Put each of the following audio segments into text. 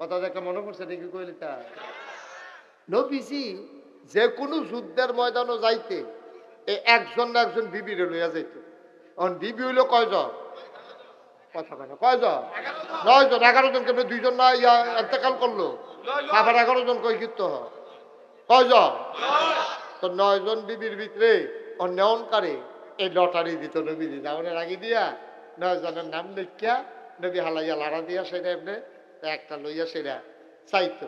কথা দেখে মনে পড়ছে দেখি কইলি তা নবীজি যে কোনো যুদ্ধের ময়দানও যাইতে একজন না একজন বিবিরে লইয়া যাইত। এখন বিবি হইলো কয়জন? কথা কয় না, কয়জন? 9 জন। 11 জন কেমন 2 জন না এতেকাল করলো, আবার 11 জন কই কীর্ত হয় কয়জন? তো 9 জন বিবির ভিতরে অন্যনকারে এই লটারি দিত নবীজি যাওয়ার আগে দিয়া 9 জনের নাম লিখিয়া নবী হালাইয়া লাড়া দিয়া সেটা এমনি একটা লইয়া সেটা চাইতো।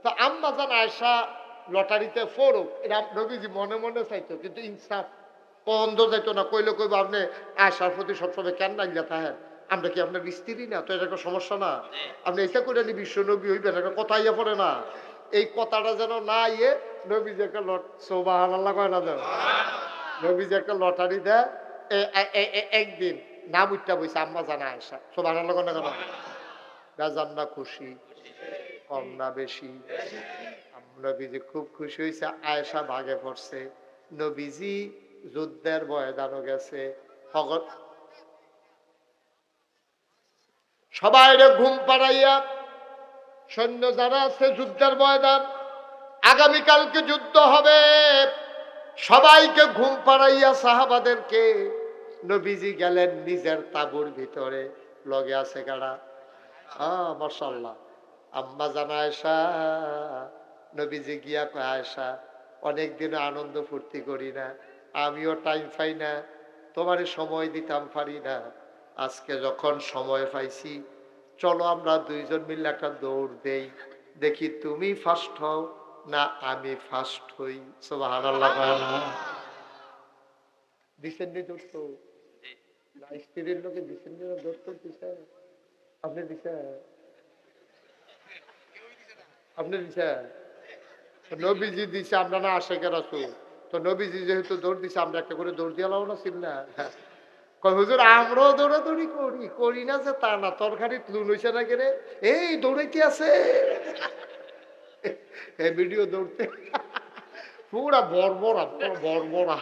তো আম্মা জান আয়েশা লটারিতে ফোরক এটা নবীজি মনে মনে চাইতো, কিন্তু ইনসাফ বন্ধ যাইতো না। কইলে কইব আপনি আয়েশার প্রতি সবসময় কেন নাইলা থাকেন, আমরা কি আপনার স্ত্রী না? তো এটা একটা সমস্যা না, আপনি এটা করে নি বিশ্ব নবী হইবেন, একটা কথা ইয়ে পড়ে না। এই কথাটা যেন না ইয়ে নবীজি একটা সুবহানাল্লাহ কয় না যেন নবীজি একটা লটারি দেয়। একদিন নাম উঠটা বইছে আম্মা জানা আয়েশা, সুবহানাল্লাহ কয় না কেন? বেজান না খুশি, কম না বেশি? নবীজি খুব খুশি হয়েছে, আয়েশা ভাগে পড়ছে। নবীজি যুদ্ধের ময়দানও গেছে, সবাই ঘুম পাড়াইয়া সৈন্য যারা আছে যুদ্ধের ময়দান, আগামীকালকে যুদ্ধ হবে, সবাইকে ঘুম পাড়াইয়া সাহাবাদেরকে নবীজি গেলেন নিজের তাঁবুর ভিতরে। লগে আছে কারা? মাশাআল্লাহ আম্মা জানা আয়েশা। নবীজি গিয়া কয় আয়েশা অনেকদিন আনন্দ ফুর্তি করি না, আমিও টাইম পাই না, তোমারে সময় দিতাম পারি না, আজকে যখন সময় পাইছি চলো আমরা 2 জন মিলে একটা দৌড় দেই, দেখি তুমি ফার্স্ট হও না আমি ফার্স্ট হই। সুবহানাল্লাহ। দিছেন নি দৌড়? না স্ত্রীর লোকে দিছেন নি দৌড়? দিছে আপনি দিছেন? আপনি দিছেন? নবীজি দিছে, আমরা না আশেকের রাসূল, তো নবীজি যেহেতু দৌড় দিছে আমরা একটা করে দৌড় দিয়ে লাও না ছিল না। কয় হুজুর আমরাও দৌড়াদৌড়ি করি, করি না যে তা না, তরকারি লুন হইছে না কেরে এই দৌড়াইতে আছে এই ভিডিও দৌড়তে পুরা বর্বরা বর্বরা।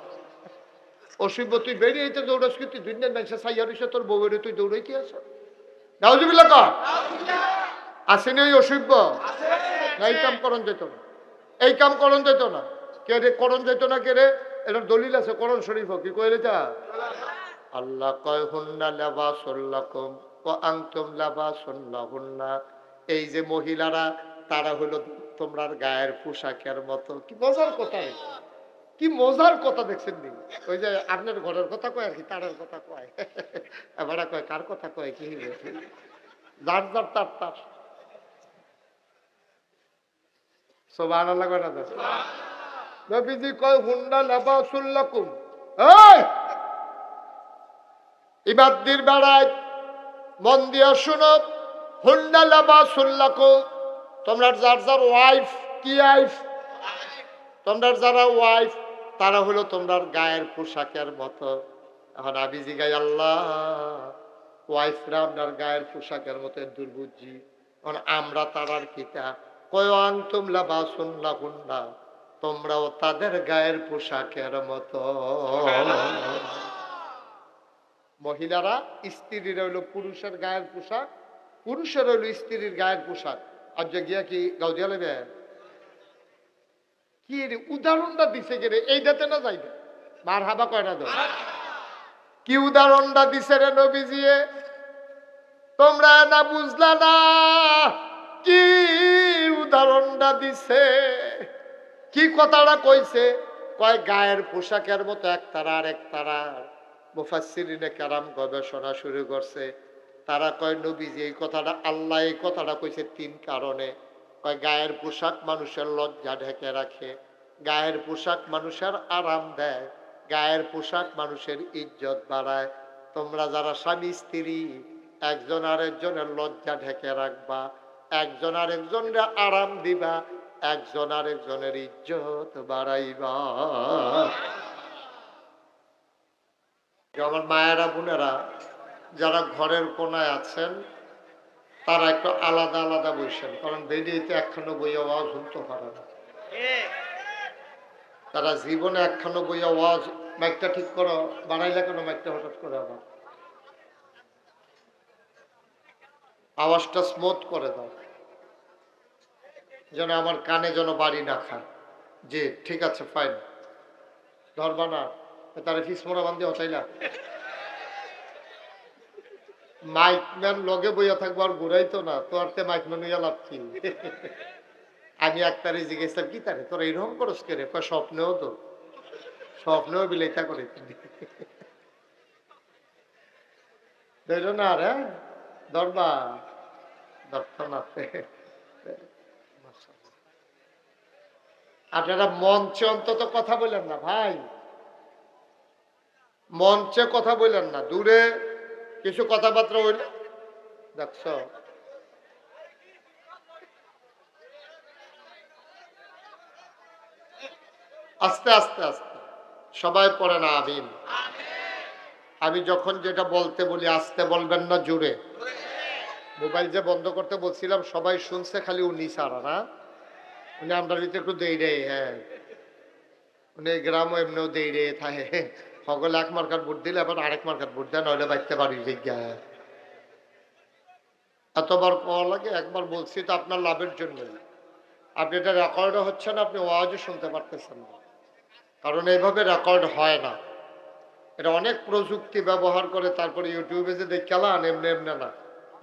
অসভ্য, তুই বেরিয়ে হইতে দৌড়াস কি? তুই দুনিয়ার মানুষের সাইয়া রইছে, তোর বউয়ের তুই দৌড়াইতে আস? নাউজুবিল্লাহ কর। আসেনি ওই অসভ্য? এই কাম করণ যেত না, এই কাম করণ যেত না। কে রে করণ যেত না? কে রে? এটার দলিল আছে কোরআন শরীফ। কি কইলে তা? আল্লাহ কয় হুন্না লিবাসুল লাকুম ওয়া আনতুম লিবাসুন লাহুন্না। এই যে মহিলারা তারা হলো তোমরার গায়ের পোশাকের মতো। কি মজার কথা, কি মজার কথা দেখছেন নি? ওই যে আপনার ঘরের কথা কয় আর কি তারের কথা কয়, এবার কয় কার কথা কয় কি যার যার তার তার। সুবহানাল্লাহ কয় না? নবীজি কয় হুন্না লিবাসুল লাকুম। এই ইবাদদের বেড়ায় মন দিয়া শুনো, হুন্না লিবাসুল লাকুম, তোমরা যার যার ওয়াইফ, কি ওয়াইফ? তোমরা যারা ওয়াইফ তারা হলো তোমরার গায়ের পোশাকের মতো। এখন আমি জিগাই আল্লাহ ওয়াইফরা আপনার গায়ের পোশাকের মতো দুর্বুঝি, এখন আমরা তারার কিতা? কয় আনতুম লিবাসুন লাহুন্না, তোমরাও তাদের গায়ের পোশাকের মতো। মহিলারা স্ত্রীর হইল পুরুষের গায়ের পোশাক, পুরুষের হইল স্ত্রীর গায়ের পোশাক। আর যে গিয়া কি গাউদিয়া লেবে কি উদাহরণটা দিছে কে রে? এইটাতে না যাইবে মার হাবা কয়টা দাও? কি উদাহরণটা দিছে রে নবীজিয়ে? তোমরা না বুঝলা না কি উদাহরণটা দিছে? কি কথাটা কইছে? কয় গায়ের পোশাকের মতো এক তারা আর এক তারা। মুফাসসিরিনে কেরাম গবেষণা শুরু করছে, তারা কয় নবীজি এই কথাটা, আল্লাহ এই কথাটা কইছে 3 কারণে। কয় গায়ের পোশাক মানুষের লজ্জা ঢেকে রাখে, গায়ের পোশাক মানুষের আরাম দেয়, গায়ের পোশাক মানুষের ইজ্জত বাড়ায়। তোমরা যারা স্বামী স্ত্রী একজন আরেকজনের লজ্জা ঢেকে রাখবা, একজন আরেকজনের আরাম দিবা, একজন আরেকজনের ইজ্জত বাড়াইবা। আমার মায়েরা বোনেরা যারা ঘরের কোনায় আছেন তারা একটু আলাদা আলাদা বসেন, কারণ বেরিয়েতে একখানো বই আওয়াজ শুনতে পারে না। তারা জীবনে একখানো বই আওয়াজ, মাইকটা ঠিক করো, বানাইলে কেন মাইকটা হঠাৎ করে? আবার আওয়াজটা স্মুথ করে দাও। যেন আমার কানে যেন বাড়ি না খায়। যে ঠিক আছে ফাইন, ধরবা না, তারা ফিসমোনা বান্ধে অচাইলা মাইকম্যান লগে বইয়া থাকবো আর ঘুরাইতো না তো আর তে মাইকম্যান হইয়া লাভ কি? আমি একটারে জিজ্ঞেসাম কি তারে তোর এইরকম করস কে রে? স্বপ্নেও তো স্বপ্নেও বিলাইতা করে ধরো না রে, ধরবা ধরত না। আপনারা মঞ্চে অন্তত কথা বললেন না ভাই, মঞ্চে কথা বললেন না, দূরে কিছু কথাবার্তা হইল। দেখছ, আস্তে আস্তে আস্তে সবাই পড়ে না আমিন। আমি যখন যেটা বলতে বলি আস্তে বলবেন না জোরে। মোবাইল যে বন্ধ করতে বলছিলাম সবাই শুনছে, খালি উনি সারা না, উনি আমরা ভিতরে একটু দেই রে। হ্যাঁ, উনি গ্রামও এমনিও দেই রে থাকে, সকলে এক মার্কার ভোট দিলে আবার আরেক মার্কার ভোট দেয়, নইলে বাইতে পারি জিজ্ঞা। এতবার পাওয়া লাগে, একবার বলছি তো আপনার লাভের জন্য। আপনি এটা রেকর্ডও হচ্ছে না, আপনি ওয়াজও শুনতে পারতেছেন না, কারণ এইভাবে রেকর্ড হয় না। এটা অনেক প্রযুক্তি ব্যবহার করে তারপরে ইউটিউবে যে দেখালান, এমনি এমনি না,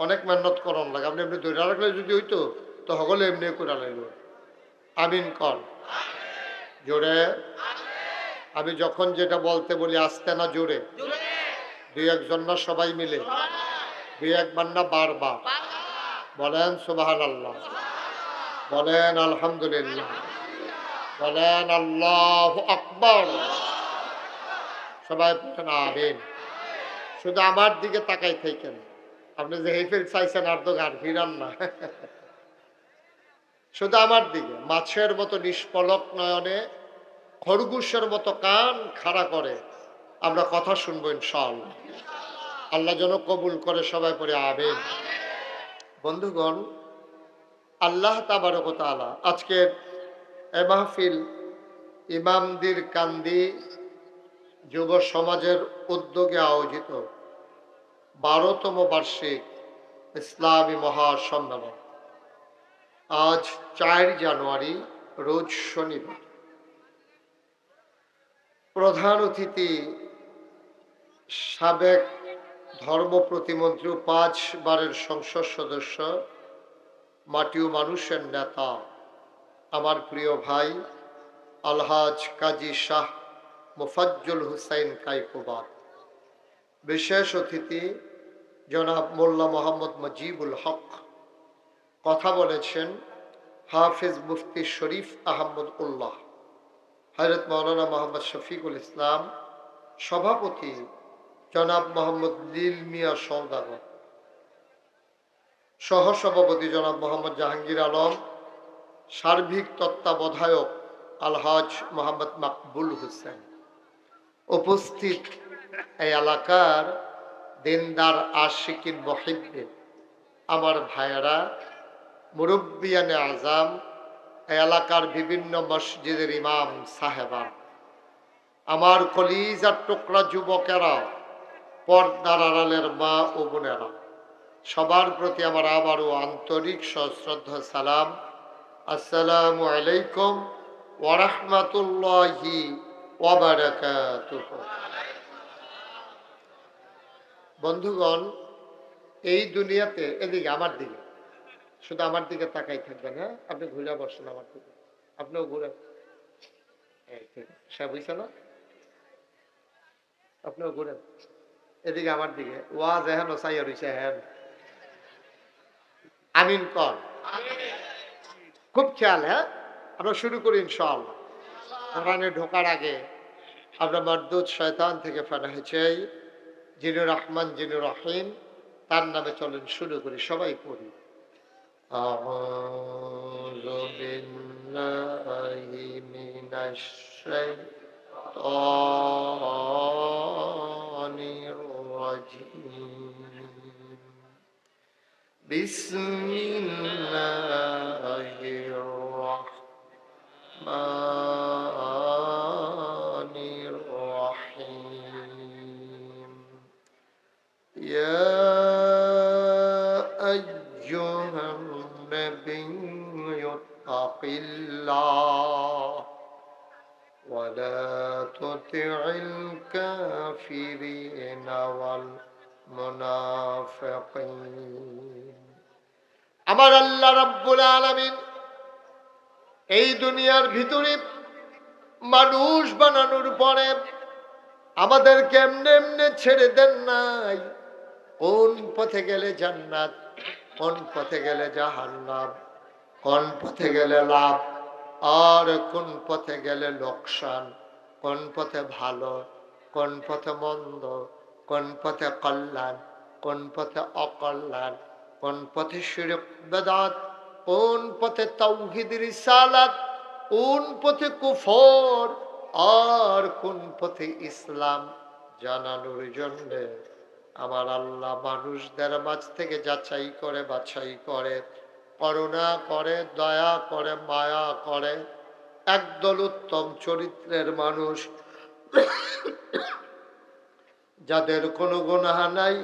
অনেক মেহনত করন লাগে। আপনি এমনি ধরে রাখলে যদি হইতো তো সকলে এমনি করে লাগলো। আমিন কর জোরে। আমি যখন যেটা বলতে বলি আসতে না জোরে, দুই একজন না সবাই মিলে, দুই একবার না বারবার বলেন সুবহানাল্লাহ, বলেন আলহামদুলিল্লাহ, বলেন আল্লাহু আকবার, সবাই বলেন আমিন। শুধু আমার দিকে তাকাই থাকেন, আপনি যে হেফেল চাইছেন আর তো গান ফিরান না। শুধু আমার দিকে মাছের মতো নিষ্পলক নয়নে, খরগোশের মতো কান খাড়া করে আমরা কথা শুনবো ইনশাআল্লাহ। আল্লাহ যেন কবুল করে, সবাই পড়ে আমিন। বন্ধুগণ, আল্লাহ তাবারক ওয়া তাআলা আজকের এই মাহফিল ইমামদের কান্দি যুব সমাজের উদ্যোগে আয়োজিত 12তম বার্ষিক ইসলামী মহাসম্মেলন আজ 4 জানুয়ারি রোজ শনিবার। প্রধান অতিথি সাবেক ধর্ম প্রতিমন্ত্রী, 5 বারের সংসদ সদস্য, মাটি ও মানুষের নেতা, আমার প্রিয় ভাই আলহাজ কাজী শাহ মুফাজ্জল হুসাইন কাইকুবাদ। বিশেষ অতিথি জনাব মোল্লা মোহাম্মদ মুজিবুল হক। কথা বলেছেন হাফিজ মুফতি শরীফ আহমদ উল্লাহ, হযরত মাওলানা মোহাম্মদ শফিকুল ইসলাম, সভাপতি জনাব মোহাম্মদ লীল মিয়া সওদাগর, সহসভাপতি জনাব মোহাম্মদ জাহাঙ্গীর আলম, সার্বিক তত্ত্বাবধায়ক আলহাজ মোহাম্মদ মাকবুল হোসেন। উপস্থিত এই এলাকার দিনদার আশিকিন মুহিব্বিন, আমার ভাইয়েরা, মুরব্বিয়ানে আজম, এই এলাকার বিভিন্ন মসজিদের ইমাম সাহেবান, আমার কলিজার টুকরা যুবকেরা, পর্দার আড়ালের মা ও বোনেরা, সবার প্রতি আমার আবারও আন্তরিক সশ্রদ্ধা সালাম। আসসালামু আলাইকুম ওয়া রাহমাতুল্লাহি ওয়া বারাকাতুহু। বন্ধুগণ, এই দুনিয়াতে, এদিকে আমার দিকে, শুধু আমার দিকে তাকাই থাকবেন। হ্যাঁ, আপনি ঘুরে বসেন আমার দিকে, আপনিও ঘুরে, সে বুঝছে না, আপনিও ঘুরেন এদিকে আমার দিকে। ওয়াজ এখন চাইয়া রইছে, হ্যাঁ আমিন কর, খুব খেয়াল। হ্যাঁ, আমরা শুরু করি ইনশাআল্লাহ। কোরআনে ঢোকার আগে আমরা মারদুদ শয়তান থেকে ফানাহে চাই, যিনি রহমান যিনি রহিম, তার নামে চলেন শুরু করি, সবাই পড়ি। আউযু বিল্লাহি মিনাশ শাইতানির রাজিম। বিসমিল্লাহির রাহমানির রাহিম। ইয়া আইয়ুহান নাবিয়্যু يتق الله ولا تطع الكافرين والمنافقين আমার আল্লাহ রাব্বুল আলামিন এই দুনিয়ার ভিতরে মানুষ বানানোর পরে আমাদেরকে এমনি এমনি ছেড়ে দেন নাই। কোন পথে গেলে জান্নাত, কোন পথে গেলে জাহান্নাম, কোন পথে গেলে লাভ আর কোন পথে গেলে লোকসান, কোন পথে ভালো, কোন পথে মন্দ, কোন পথে কল্যাণ, কোন পথে অকল্যাণ, কোন পথে শিরক বেদাত, কোন পথে তাওহীদ রিসালাত, কোন পথে কুফর আর কোন পথে ইসলাম জানানোর জন্য আমার আল্লাহ মানুষদের মাঝ থেকে যাচাই করে বাছাই করে, করুণা করে, দয়া করে, মায়া করে একদল উত্তম চরিত্রের মানুষ যাদের কোনো গুনাহ নাই,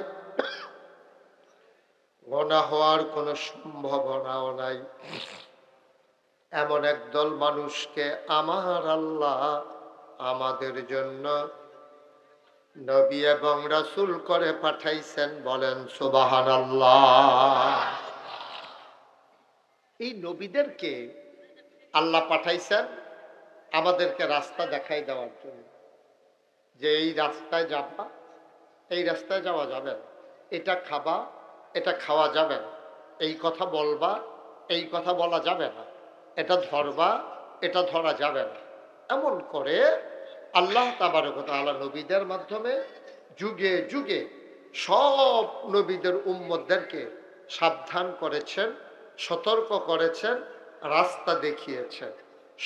গুনাহ হওয়ার কোনো সম্ভাবনাও নাই, এমন একদল মানুষকে আমার আল্লাহ আমাদের জন্য নবী এবং রাসূল করে পাঠাইছেন। বলেন সুবহানাল্লাহ। এই নবীদেরকে আল্লাহ পাঠাইছেন আমাদেরকে রাস্তা দেখাই দেওয়ার জন্য, যে এই রাস্তায় যাবা, এই রাস্তায় যাওয়া যাবে না, এটা খাবা, এটা খাওয়া যাবে না, এই কথা বলবা, এই কথা বলা যাবে না, এটা ধরবা, এটা ধরা যাবে না। এমন করে আল্লাহ তাবারক ওয়া তাআলা নবীদের মাধ্যমে যুগে যুগে সব নবীদের উম্মতদেরকে সাবধান করেছেন, সতর্ক করেছেন, রাস্তা দেখিয়েছেন।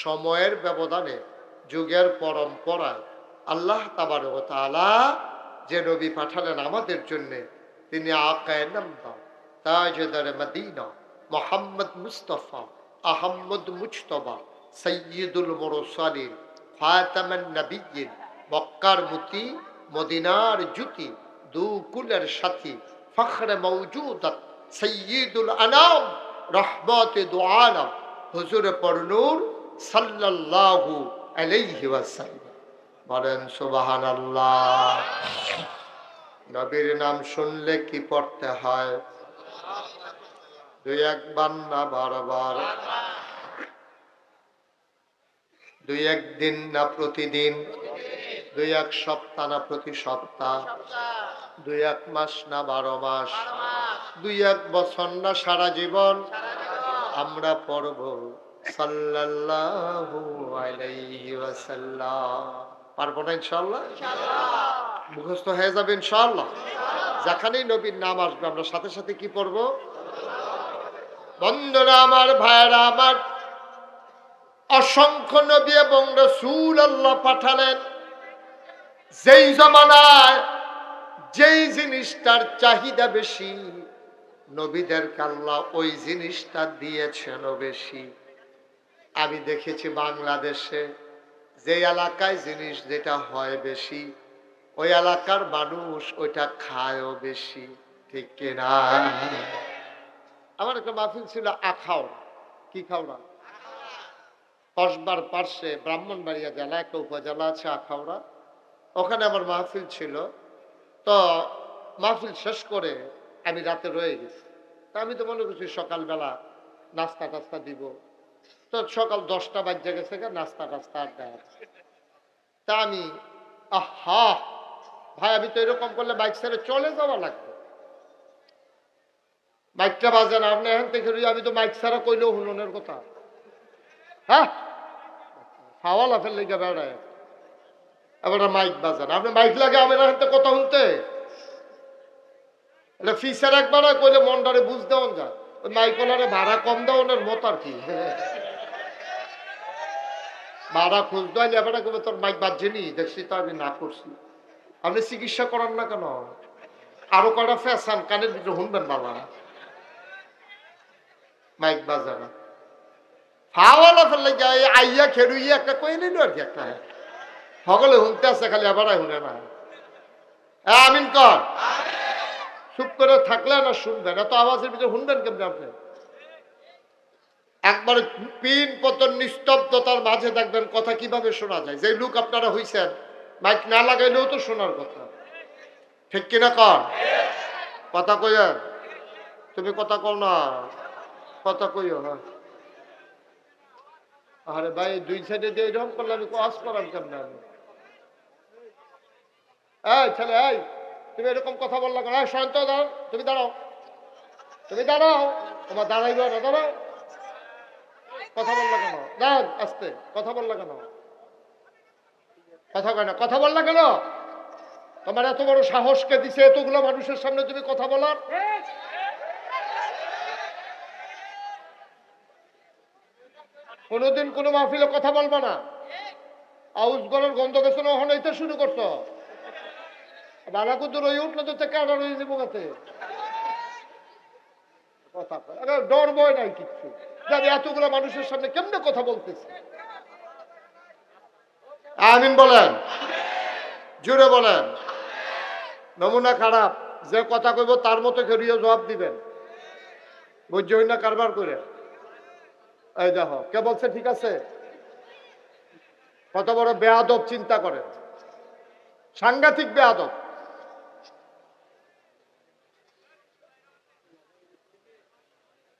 সময়ের ব্যবধানে, যুগের পরম্পরায় আল্লাহ তাবারক ওয়া তাআলা যে নবী পাঠালেন আমাদের জন্য, তিনি আকায়ে নামদার, তাজদারে মদিনা, মুহাম্মদ মুস্তাফা আহমদ মুজতবা, সৈয়দুল মুরসালিন, খাতামান নবিয়্যিন, মক্কার মুতি, মদিনার জুতি, দু কুলের সাথী, ফখরে মওজুদাত, সৈয়দুল আনাম, রহমতে দু আলম, হুজুর পরনূর সাল্লাল্লাহু আলাইহি ওয়াসাল্লাম। বলেন সুবহানাল্লাহ। নবীর নাম শুনলে কি পড়তে হয়? দুই একবার না বারবার? দুই একদিন না প্রতিদিন? দুই এক সপ্তাহ না প্রতি সপ্তাহ? দুই এক মাস না 12 মাস? দুই এক বছর না সারা জীবন? আমরা পড়ব সাল্লাল্লাহু আলাইহি ওয়াসাল্লাম। পারবো না ইনশাআল্লাহ? মুখস্থ হয়ে যাবে ইনশাআল্লাহ। যেখানেই নবীর নাম আসবে আমরা সাথে সাথে কি পড়ব? বন্ধুরা আমার, ভাইয়েরা আমার, অসংখ্য নবী এবং রাসূল আল্লাহ পাঠালেন। যেই জমানায় যেই জিনিসটার চাহিদা বেশি, নবীদেরকে আল্লাহ ওই জিনিসটা দিয়েছেন বেশি। আমি দেখেছি বাংলাদেশে যে এলাকায় জিনিস যেটা হয় বেশি, ওই এলাকার মানুষ ওইটা খায়ও বেশি। ঠিক কিনা? আমার একটা মাহফিল ছিল আখাউড়া। কি খাওড়া? কসবার পার্শ্বে ব্রাহ্মণবাড়িয়া জেলা একটা উপজেলা আছে আখাউড়া, ওখানে আমার মাহফিল ছিল। তো মাহফিল শেষ করে আমি রাতে রয়ে গেছি। তা আমি তো মনে করছি সকালবেলা নাস্তা টাস্তা দিব। তো সকাল 10টা বাজে গেছে, নাস্তা টাস্তা আর দেয়। তা আমি আহা ভাই, আমি তো এরকম করলে বাইক ছেড়ে চলে যাওয়া লাগবে। বাইকটা বাজে না, আপনি এখান থেকে আমি তো বাইক ছাড়া কইলেও হুননের কথা। হ্যাঁ, হাওয়ালা ফেললে গিয়ে বেড়ায় এবার মাইক বাজান, আপনি মাইক লাগে আমি এখান থেকে কথা শুনতে এটা ফিসার একবার কইলে মনটারে বুঝ দেওয়ান যায়। ওই মাইকলারে ভাড়া কম দেওয়ানোর মত আর কি। ভাড়া খুঁজ দেওয়ালে এবার কবে তোর মাইক বাজছেনি, দেখছি তো আমি না করছি। আপনি চিকিৎসা করান না কেন? আরো কয়টা ফ্যাশন কানের ভিতরে শুনবেন বাবা, মাইক বাজে না। হাওয়ালা ফেললে যায় আইয়া খেরুইয়া একটা কয়ে নিল আর কি, একটা সকলে শুনতে আসছে, খালি আবার শুনে না। আমিন কর। চুপ করে থাকলে না শুনবেন, এত আওয়াজের ভিতরে শুনবেন কেমনি আপনি? একবারে পিন পতন নিস্তব্ধতার মাঝে দেখবেন কথা কিভাবে শোনা যায়। যে লোক আপনারা হইছেন মাইক না লাগাইলেও তো শোনার কথা, ঠিক কিনা কর? কথা কইয়া তুমি কথা কও না, কথা কইও। হ্যাঁ আরে ভাই দুই সাইডে দিয়ে এরকম করলে আমি কাজ করাম কেমন? আমি এই ছেলে, এই তুমি এরকম কথা বললা কেন? শান্ত দাঁড়াও, তুমি দাঁড়াও, তুমি দাঁড়াও। তোমার দাঁড়াইবে না, দাঁড়াও। কথা বললা কেন? দাঁড়াও, আস্তে কথা বললা কেন? কথা কয় না, কথা বললা কেন? তোমার এত বড় সাহস কে দিছে এতগুলো মানুষের সামনে তুমি কথা বলার? কোনোদিন কোনো মাহফিলে কথা বলবা না। আউস গলের গন্ধ গেছে না, ওখানে এটা শুরু করছো। বালাকুদ্দুর রয়ে উঠলো তো কাটা রয়ে যাবো গাছে। কথা কয়, আরে ডর ভয় নাই কিচ্ছু। যাবে এতগুলো মানুষের সামনে কেমনে কথা বলতেছে? আমিন বলেন, জুড়ে বলেন। নমুনা খারাপ, যে কথা কইব তার মতো করিয়া জবাব দিবেন, বুঝছই না কারবার করে। এই দেখো কে বলছে ঠিক আছে? কত বড় বেয়াদব চিন্তা করেন, সাংঘাতিক বেয়াদব।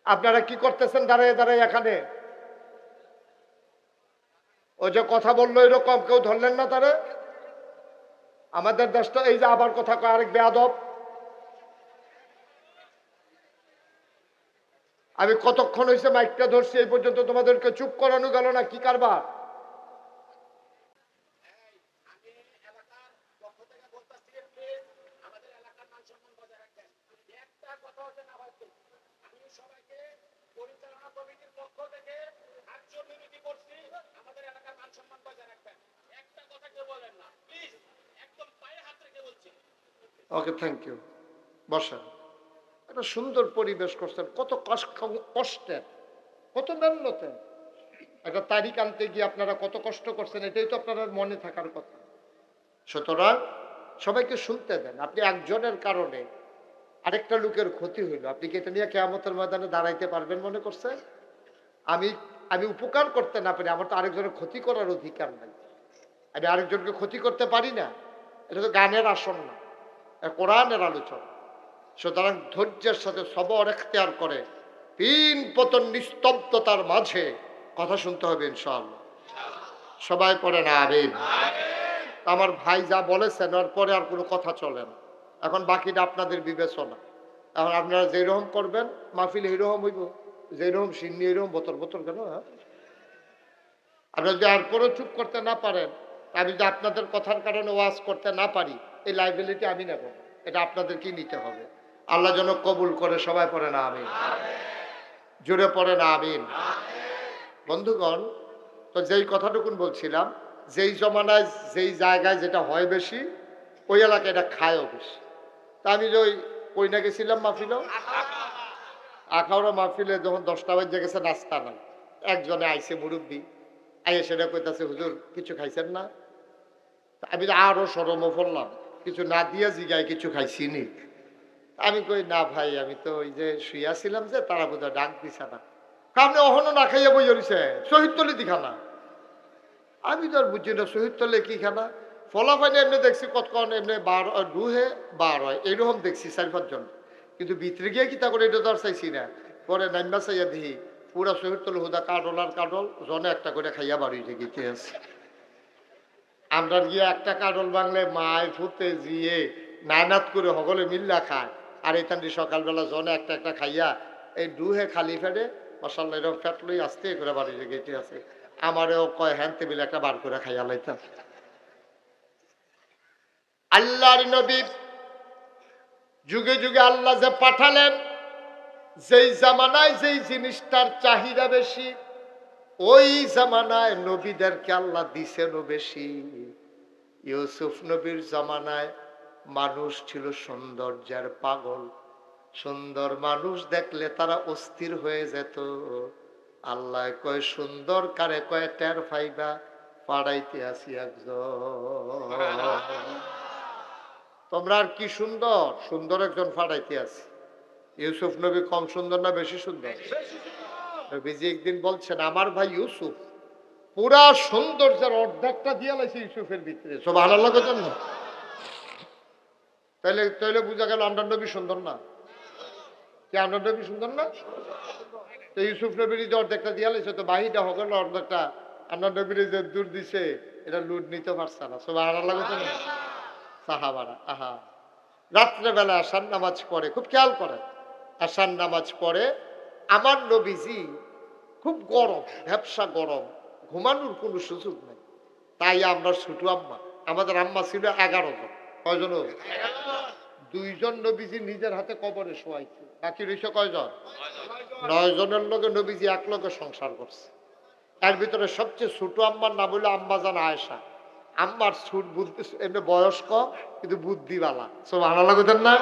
আপনারা কি করতেছেন দাঁড়ায় দাঁড়ায় এখানে? ও যে কথা বললো এরকম কেউ ধরলেন না তারে? আমাদের দেশটা এই যে আবার কথা কয় আরেক বেয়াদব। আমি কতক্ষণ হয়েছে মাইকটা ধরছি, এই পর্যন্ত তোমাদেরকে চুপ করানো গেল না, কি কারবার? ওকে, থ্যাংক ইউ। বসেন। একটা সুন্দর পরিবেশ করছেন, কত কষ্টের, কত মেহনতের একটা তারিখ আনতে গিয়ে আপনারা কত কষ্ট করছেন, এটাই তো আপনার মনে থাকার কথা। সুতরাং সবাইকে শুনতে দেন। আপনি একজনের কারণে আরেকটা লোকের ক্ষতি হইল, আপনি কি এটা নিয়ে কিয়ামতের ময়দানে দাঁড়াইতে পারবেন মনে করছেন? আমি আমি উপকার করতে না পারি, আমার তো আরেকজনের ক্ষতি করার অধিকার নাই। আমি আরেকজনকে ক্ষতি করতে পারি না, এটা তো গানের আসন না, কোরআনের আলোচনা। সুতরাং ধৈর্যের সাথে সবর এখতিয়ার করে তিন পতন নিস্তব্ধতার মাঝে কথা শুনতে হবে ইনশাআল্লাহ। সবাই পড়ে না আমিন। আমার ভাই যা বলেছেন ওর পরে আর কোনো কথা চলে না, এখন বাকিটা আপনাদের বিবেচনা। এখন আপনারা যেরকম করবেন মাহফিল এইরকম হইব, যেরকম সিন্নি এরকম বোতল বোতল কেন? হ্যাঁ আপনারা যদি আর পরে চুপ করতে না পারেন, আমি যদি আপনাদের কথার কারণে ওয়াজ করতে না পারি, এই লাইবিলিটি আমি নেব, এটা আপনাদেরকেই নিতে হবে। আল্লাহ যেন কবুল করে। সবাই পড়ে না আমিন, জুড়ে পড়ে না আমিন। বন্ধুগণ, তো যেই কথাটুকুন বলছিলাম, যেই জমানায় যেই জায়গায় যেটা হয় বেশি, ওই এলাকায় এটা খায়ও বেশি। তা আমি যে ওই না গেছিলাম মাহফিলও, আখাউড়া মাহফিলে যখন 10টা বাজে গেছে, নাস্তা নাই। একজনে আইসে মুরব্বী, আইয়ে সেটা কইতাছে হুজুর কিছু খাইছেন না? আমি আরো সরমও পড়লাম, কিছু না দিয়া জিগায় কিছু খাইছি নি? আমি কই না ভাই, আমি তো ওই যে শুইয়াছিলাম, যে তারা বোধহয় ডাক দিছে না। আপনি অহনো না খাইয়া বই রইছে, শহীদ তলি দি খানা। আমি তো আর বুঝছি না শহীদ তলে কি খানা। ফলাফাইনে এমনি দেখছি কতক্ষণ এমনি ডুহে বার হয় এইরকম দেখছি 4-5 জন, কিন্তু ভিতরে গিয়ে কি তা করে এটা তো আর চাইছি না। পরে নাইমা চাইয়া দিই পুরা শহীদ তলে হুদা কাডল আর কাডল, জনে একটা করে খাইয়া বাড়ি যে গিতে আছে। আমরা গিয়ে একটা কাডল বাংলে মায় ফুতে জিয়ে নায়নাত করে সকলে মিল্লা খায়, আর এখান সকালবেলা জনে একটা একটা খাইয়া এই ডুহে খালি ফেটে মশাল্লা এরকম ফ্যাট লই আসতে করে বাড়ি যে গেটে আছে। আমারও কয় হ্যান টেবিল একটা বার করে খাইয়া লাইতাম। আল্লাহর নবী যুগে যুগে আল্লাহ যে পাঠালেন, যেই জামানায় যেই জিনিসটার চাহিদা বেশি, ওই জামানায় নবীদেরকে আল্লাহ দিছেনও বেশি। ইউসুফ নবীর জামানায় মানুষ ছিল সৌন্দর্যের পাগল, সুন্দর মানুষ দেখলে তারা অস্থির হয়ে যেত। আল্লাহ কয় সুন্দর কারে কয় টের ফাইবা, পাড়াইতে আসি একজন। তোমরা আর কি সুন্দর, সুন্দর একজন ফাড়াইতে আছি। ইউসুফ নবী কম সুন্দর না বেশি সুন্দর? নবীজি একদিন বলছেন আমার ভাই ইউসুফ পুরা সৌন্দর্যের অর্ধেকটা দিয়ে লাইছে ইউসুফের ভিতরে, সুবহানাল্লাহ জন্য। তাইলে তাইলে বোঝা গেল আমরা নবী সুন্দর না? কি আমরা নবী সুন্দর না? তো ইউসুফ নবীর যে অর্ধেকটা দিয়া লাইছে, তো বাহিটা হবে না অর্ধেকটা আমরা নবীর যে দূর দিছে এটা লুট নিতে পারছে না, সুবহানাল্লাহ জন্য। সাহাবারা আহা রাত্রেবেলা আশার নামাজ পড়ে, খুব খেয়াল করেন, আশার নামাজ পড়ে আমার নবীজি খুব গরম, ভ্যাবসা গরম, ঘুমানোর কোনো সুযোগ নেই। তাই আমরা ছোট আম্মা, আমাদের আম্মা ছিল 11 জন। কয়জন? 2 জন নবীজি নিজের হাতে কবরে শোয়াইছে, বাকি রয়েছে কয়জন? 9 জনের লগে নবীজি এক লগে সংসার করছে। এর ভিতরে সবচেয়ে ছোট আম্মার নাম হলো আম্মা জান আয়েশা। আম্মার ছুট বুদ্ধি, এমনি বয়স কম কিন্তু বুদ্ধিওয়ালা, সুবহানাল্লাহ না?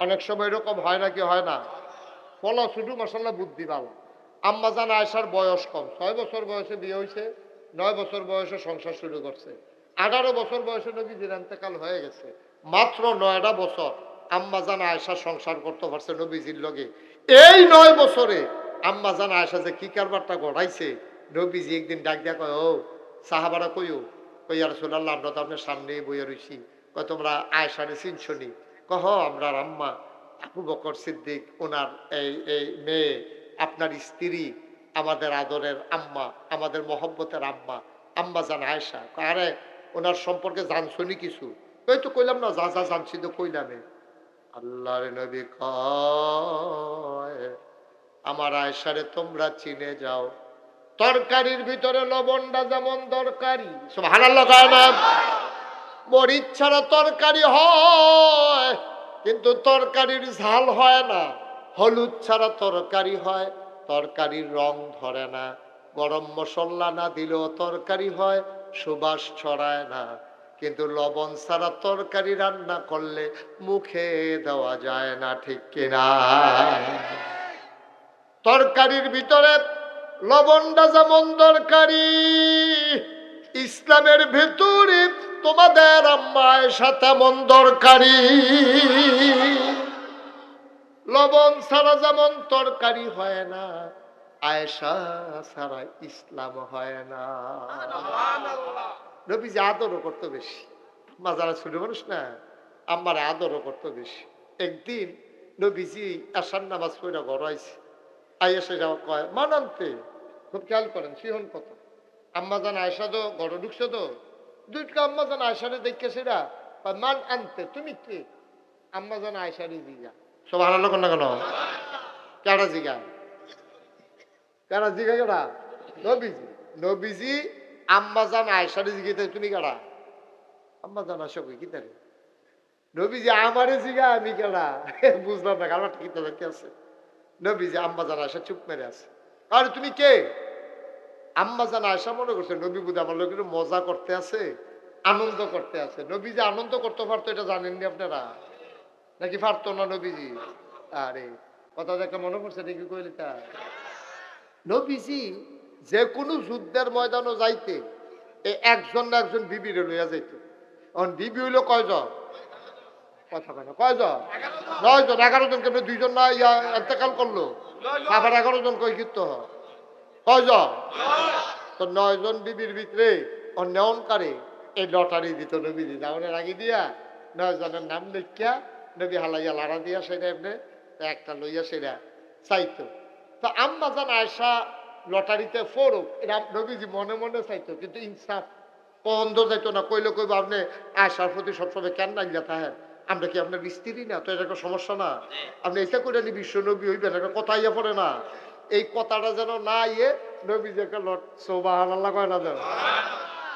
অনেক সময় এরকম হয় নাকি হয় না? ফলা ছোট মাশাআল্লাহ বুদ্ধিওয়ালা। আম্মা জান আয়েশার বয়স কম, 6 বছর বয়সে বিয়ে হয়েছে, 9 বছর বয়সে সংসার শুরু করছে, 18 বছর বয়সে নবীজির ইন্তেকাল হয়ে গেছে। মাত্র 9টা বছর আম্মা জান আয়েশা সংসার করতে পারছে নবীজির লগে। এই 9 বছরে আম্মা জান আয়েশা যে কি কারবারটা গড়াইছে, নবীজি একদিন ডাক দিয়া কয়, ও সাহাবারা কইও, কই ইয়া রাসূলুল্লাহ আমরা তো আপনার সামনেই বইয়া রইছি, কয় তোমরা আয়েশারে চিনছো নি? কহ আমরা আম্মা আবু বকর সিদ্দিক ওনার এই মেয়ে, আপনার স্ত্রী, আমাদের আদরের আম্মা, আমাদের মহব্বতের আম্মা, আম্মা জান আয়েশা। আরে ওনার সম্পর্কে জানছো নি কিছু? ওই তো কইলাম না, যা যা জানছি তো কইলামে। আল্লাহর নবী কয় আমার আয়েশারে তোমরা চিনে যাও, তরকারির ভিতরে লবণটা যেমন দরকারি, সুবহানাল্লাহ কয় না? মরিচ ছাড়া তরকারি হয় কিন্তু তরকারির ঝাল হয় না, হলুদ ছাড়া তরকারি হয় তরকারির রং ধরে না, গরম মশলা না দিলেও তরকারি হয়, সুবাস ছড়ায় না, কিন্তু লবণ ছাড়া তরকারি রান্না করলে মুখে দেওয়া যায় না, ঠিক কিনা? তরকারির ভিতরে লবণটা যেমন দরকারি, ইসলামের ভেতরে তোমাদের আম্মা আয়েশা তেমন দরকারি। লবণ ছাড়া যেমন তরকারি হয় না, আয়েশা ছাড়া ইসলাম হয় না। নবীজি আদরও করতো বেশি, মা যারা ছোট মানুষ না, আম্মার আদরও করতো বেশি। একদিন নবীজি আশার নামাজ পড়া গড়াইছে, আয়েশা যাওয়া কয় মান আনতে, খুব খেয়াল করেন সিহন কত। আম্মা জান আয়েশা তো ঘরে ঢুকছে, তো দুইটা আম্মা জান আয়েশারে দেখছে, সেটা মান আনতে, তুমি কে? আম্মা জান আয়েশারই জিগা, সুবহানাল্লাহ না? কেন কেডা জিগা? কেডা জিগা? কেডা? নবীজি। নবীজি আম্মা জান আয়েশারে জিগাইতে তুমি কেডা? আম্মা জান আয়েশা কই কি তারে? নবীজি আমারে জিগা আমি কেডা? বুঝলাম না, কারণ কি দেখতে আছে। নবীজি আম্মা জান আয়েশা চুপ মেরে আছে। আরে তুমি কে? আম্মা জান আয়েশা মনে করছে নবী বুঝে আমার লোকের মজা করতে আছে, আনন্দ করতে আছে। নবী যে আনন্দ করতে পারতো এটা জানেননি আপনারা? নাকি পারতো না নবীজি? আরে কথা দেখে মনে পড়ছে নাকি কইলি তা? নবীজি যে কোনো যুদ্ধের ময়দানও যাইতে একজন না একজন বিবিরে লইয়া যাইত। এখন বিবি হইলো কয়জন? কথা কয় না, কয়জন? 9 জন। 11 জন কেন 2 জন না ইন্তেকাল করলো, আবার 11 জন কই কীর্ত হয় কয়জন? তো 9 জন বিবির ভিতরে অন্যনকারে এই লটারি দিত নবীজি, যাওয়ার আগে দিয়া 9 জনের নাম লিখিয়া নবী হালাইয়া লাড়া দিয়া সেটা এমনি একটা লইয়া সেটা চাইতো। তো আম্মা জান আয়েশা লটারিতে ফোরক এটা নবীজি মনে মনে চাইতো, কিন্তু ইনসাফ বন্ধ যাইতো না। কইলে কইব আপনি আয়েশার প্রতি সবসময় কেন লাগিয়া থাকেন, আমরা কি আপনার স্ত্রী না? তো এটা একটা সমস্যা না, আপনি এটা করে নি বিশ্ব নবী হইবেন, একটা কথা ইয়া পড়ে না। এই কথাটা যেন না ইয়ে নবীজি একটা সুবহানাল্লাহ কয় না যেন,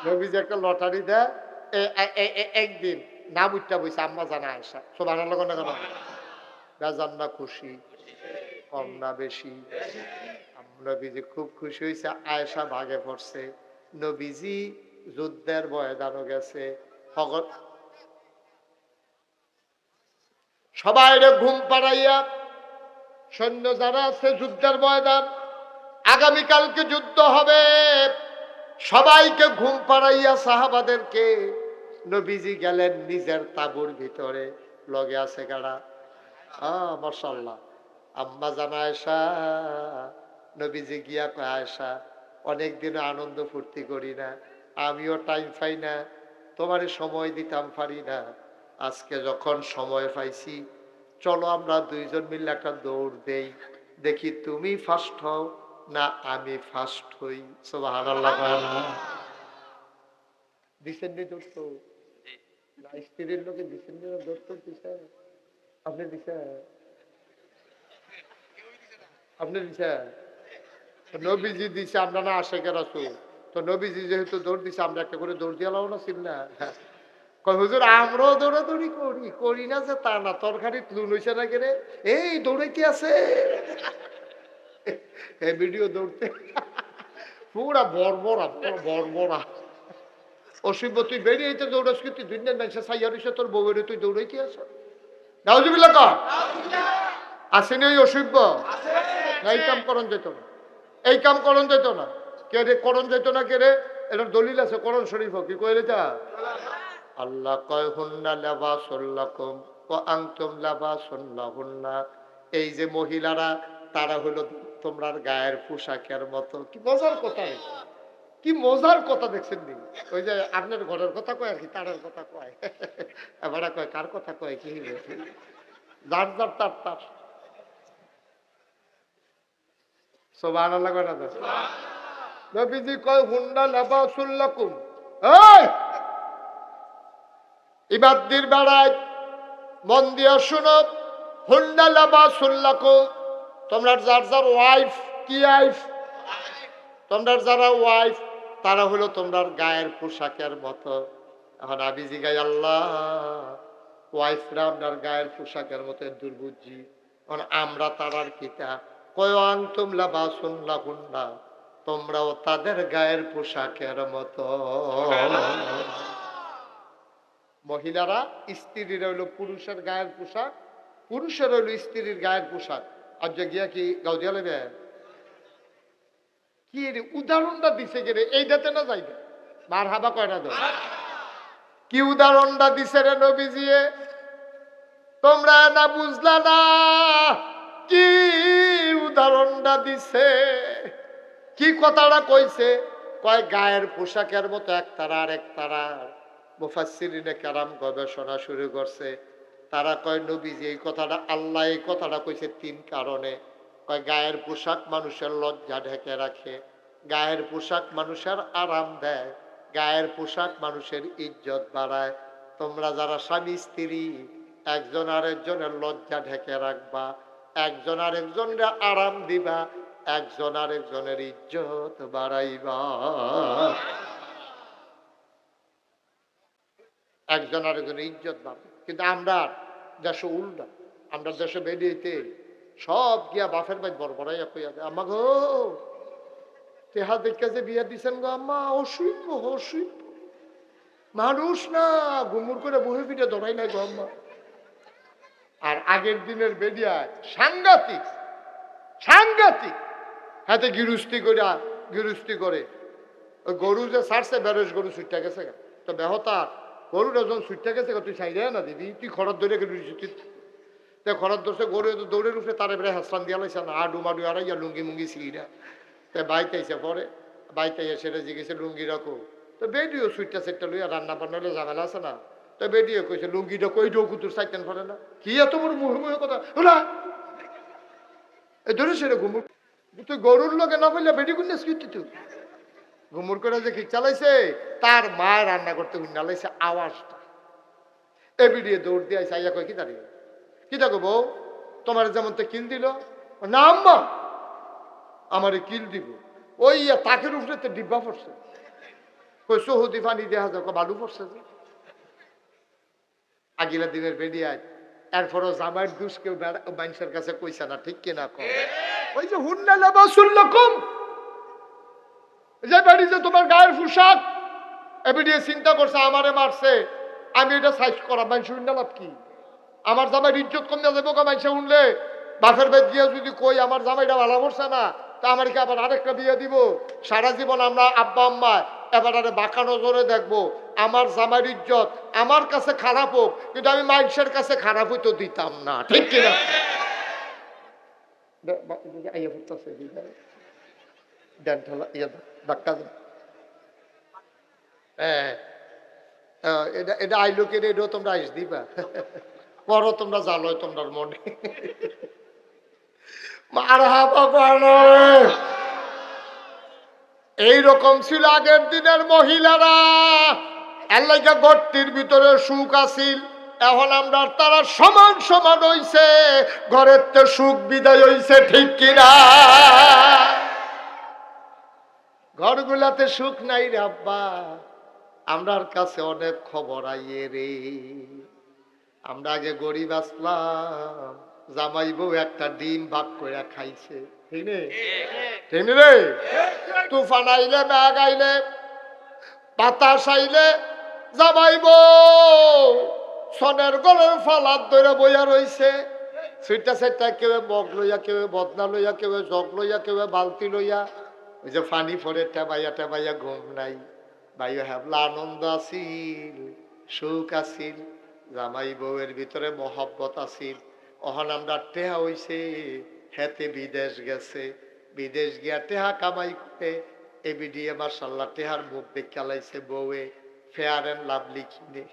নবীজি একটা লটারি দেয়। একদিন নাম উঠটা বইছে আম্মা জান আয়েশা, সুবহানাল্লাহ কয় না কেন? বেজান না খুশি, কম না বেশি? নবীজি খুব খুশি হয়েছে, আয়েশা ভাগে পড়ছে। নবীজি যুদ্ধের ময়দানও গেছে, সবাই ঘুম পাড়াইয়া সৈন্য যারা আছে যুদ্ধের ময়দান, আগামীকালকে যুদ্ধ হবে, সবাইকে ঘুম পাড়াইয়া সাহাবাদেরকে নবীজি গেলেন নিজের তাঁবুর ভিতরে। লগে আছে কারা? মাশাআল্লাহ আম্মা জান আয়েশা, নবীজি গিয়া কয়, আয়েশা অনেকদিন আনন্দ ফুর্তি করি না, আমিও টাইম পাই না, তোমারে সময় দিতাম পারি না, আজকে যখন সময় পাইছি চলো আমরা দুইজন মিলে একটা দৌড় দেই, দেখি তুমি ফার্স্ট হও না আমি ফার্স্ট হই। সুবহানাল্লাহ। দিছেন নি দৌড় তো না, স্ত্রীর লোকে দিছেন নি দৌড় তো দিছে, আপনি দিছে, আপনি দিছে, নবীজি দিছে, আমরা না আশেকের রাসূল, তো নবীজি যেহেতু দৌড় দিছে আমরা একটা করে দৌড় দিলাম না, ছিল না? কয় হুজুর আমরাও দৌড়াদৌড়ি করি, করি না যে তা না, তরকারি তুলুন হইছে না কেন, এই দৌড়াইতে আছে এই ভিডিও দৌড়তে পুরা বর্বরা, পুরো বর্বরা। অসভ্য, তুই বেরিয়েছে দৌড়াস কি, তুই দুই দিন মানুষের সাইয়া রইছে তোর বউয়ের, তুই দৌড়াইতে আস। নাউজুবিল্লাহ কর, আসেনি ওই অসভ্য? না এই কাম করণ যেত না, এই কাম করণ যেত না। কে রে করণ যেত না? কে রে? এটার দলিল আছে কোরআন শরীফ, কি কইলে তা? আল্লাহ কয় হুন্না লিবাসুল লাকুম ওয়া আনতুম লিবাসুন লাহুন্না, এই যে মহিলারা তারা হলো তোমরার গায়ের পোশাকের মতো। কি মজার কথা, কি মজার কথা দেখছেন নি? ওই যে আপনার ঘরের কথা কয় আর কি, তারের কথা কয়, এবারে কয় কার কথা কয়, কি যার যার তার তার। সুবহানাল্লাহ কয় না? নবীজি কয় হুন্না লিবাসুল লাকুম, এই ইবাদতির বেড়ায় মন দিয়ে শুনো, হুন্না লিবাসুল লাকুম, তোমরা যার যার ওয়াইফ, কি ওয়াইফ? তোমরা যারা ওয়াইফ তারা হলো তোমরা গায়ের পোশাকের মতো। এখন আমি জিগাই, আল্লাহ ওয়াইফরা আপনার গায়ের পোশাকের মতো দুর্বুদ্ধি, এখন আমরা তারার কিতা? কয় আনতুম লিবাসুন লাহুন্না, তোমরাও তাদের গায়ের পোশাকের মতো। মহিলারা স্ত্রীর হইল পুরুষের গায়ের পোশাক, পুরুষের হইল স্ত্রীর গায়ের পোশাক। আজ গিয়া কি গাউদিয়া লেবে কি রে উদাহরণটা দিছে কে? এইটাতে না যাইবে মার হাবা কয়টা দো, কি উদাহরণটা দিছে রে নবীজি? তোমরা না বুঝলা না কি উদাহরণটা দিছে, কি কথাটা কইছে? কয় গায়ের পোশাকের মতো এক তারা আর এক তারা। মুফাসসিরিনে কেরাম গবেষণা শুরু করছে, তারা কয় নবীজি এই কথাটা, আল্লাহ এই কথাটা কইছে তিন কারণে। কয় গায়ের পোশাক মানুষের লজ্জা ঢেকে রাখে, গায়ের পোশাক মানুষের আরাম দেয়, গায়ের পোশাক মানুষের ইজ্জত বাড়ায়। তোমরা যারা স্বামী স্ত্রী একজন আরেকজনের লজ্জা ঢেকে রাখবা, একজন আরেকজনের আরাম দিবা, একজন আরেকজনের ইজ্জত বাড়াইবা, একজন আরেকজনের ইজ্জত বাড়বে। কিন্তু আমরা দেশে উল্টা, আমরা দেশে বেরিয়েতে সব গিয়া বাফের বাইত বড় বড়াইয়া কইয়া দেয়, আম্মা গো তেহা দেখে যে বিয়া দিচ্ছেন গো আম্মা, অসভ্য অসভ্য মানুষ না, গুমুর করে বহে পিঠে ধরাই নাই গো আম্মা। আর আগের দিনের বেডিয়ায় সাংঘাতিক সাংঘাতিক হাতে গিরুস্তি করে ওই গরু যে ছাড়ছে বেরোস গরু ছুটটা গেছে, তো বেহতার গরুটা যখন ছুটটা গেছে তুই চাইলে না দিবি, তুই খরচ ধরে গেলি, তো খরচ ধরছে গরু দৌড়ের উঠে তার এবারে হাসপান দিয়া লাইছে না, আডু মাডু আড়াইয়া লুঙ্গি মুঙ্গি ছিঁড়া, তো বাইতে আইসে পরে বাইতে আইয়া সেটা জিজ্ঞেসে লুঙ্গি রাখো, তো বেডিও সুইটটা সেটটা লইয়া রান্না বান্না হলে ঝামেলা আছে না, তো বেডিও কইছে লুঙ্গিটা কই ডকুতুর চাইতেন পারে না, কি এত বড় মুহুমুহ কথা হলা এই ধরে সেটা ঘুমুর, তুই গরুর লোকে না বললে বেডি গুন্না সুইট তুই ঘুমুর করে যে কি চালাইছে, তার মা রান্না করতে গুন্না লাইছে আওয়াজটা, এ বিডিয়ে দৌড় দিয়ে আইসা আইয়া কয় কি দাঁড়িয়ে কি দেখো বউ তোমার যেমন তো কিল দিল না আম্মা, আমারে কিল দিব, ওই তাকের উপরে তো ডিব্বা পড়ছে, কই সহুদি পানি দেখা যাক বালু পড়ছে যে আগিলা দিনের বেরিয়ায়, এরপরও জামাইয়ের দুষ কেউ মানুষের কাছে কইছে না, ঠিক কিনা কম? ওই যে হুন্না লিবাসুল লাকুম, যে বাড়ি যে তোমার গায়ের পোশাক, এবিডিয়ে চিন্তা করছে আমারে মারছে, আমি এটা সাইজ করা মানুষ শুনলে লাভ কি? আমার জামাইয়ের ইজ্জত কমে যাবো কা মানুষে শুনলে? বাপের বাড়ি গিয়ে যদি কই আমার জামাইটা ভালো করছে না, তা আমার কি আবার আরেকটা বিয়ে দিব? সারা জীবন আমরা আব্বা আম্মা এবার আরে বাঁকা নজরে দেখবো, আমার জামাইয়ের ইজ্জত আমার কাছে খারাপ হোক, কিন্তু আমি মানুষের কাছে খারাপ হইতো দিতাম না, ঠিক কিনা? দেন ঠেলা ইয়ে ধাক্কা দেন। হ্যাঁ, এটা এটা আইলো কে এটাও তোমরা আইস দিবা পরও তোমরা জালো তোমরা মনে মারহাবা বলো। এইরকম ছিল আগের দিনের মহিলারা, আল্লাহকে গর্তির ভিতরে সুখ আছিল। এখন আমরা তারা সমান সমান হইছে, ঘরের তো সুখ বিদায় হইছে, ঠিক কিনা? ঘরগুলাতে সুখ নাই রে আব্বা। আমরার কাছে অনেক খবর আইয়ে রে। আমরা আগে গরিব আসলাম, জামাই বউ একটা ডিম ভাগ করে খাইছে, ঠিক নেই? ঠিক নেই রে? তুফান আইলে, মেঘ আইলে, বাতাস আইলে, জামাই বউ সনের গলের ফালাত ধরে বইয়া রইছে। সুইটা সাইটা কেউ মগ লইয়া, কেউ বদনা লইয়া, কেউ জগ লইয়া, কেউ বালতি লইয়া, ওই যে ফানি ফরে টেবাইয়া টেবাইয়া ঘুম নাই। ভাইও হ্যাবলা আনন্দ আছিল, সুখ আছিল, জামাই বউয়ের ভিতরে মহব্বত আছিল। অহন আমরা টেহা হইছে, হেতে বিদেশ গেছে, বিদেশ গিয়া টেহা কামাই করে এবিডিএ মাশাল্লাহ টেহার মুখ দেখে চালাইছে বউয়ে ফেয়ার এন্ড লাভলি কিনে।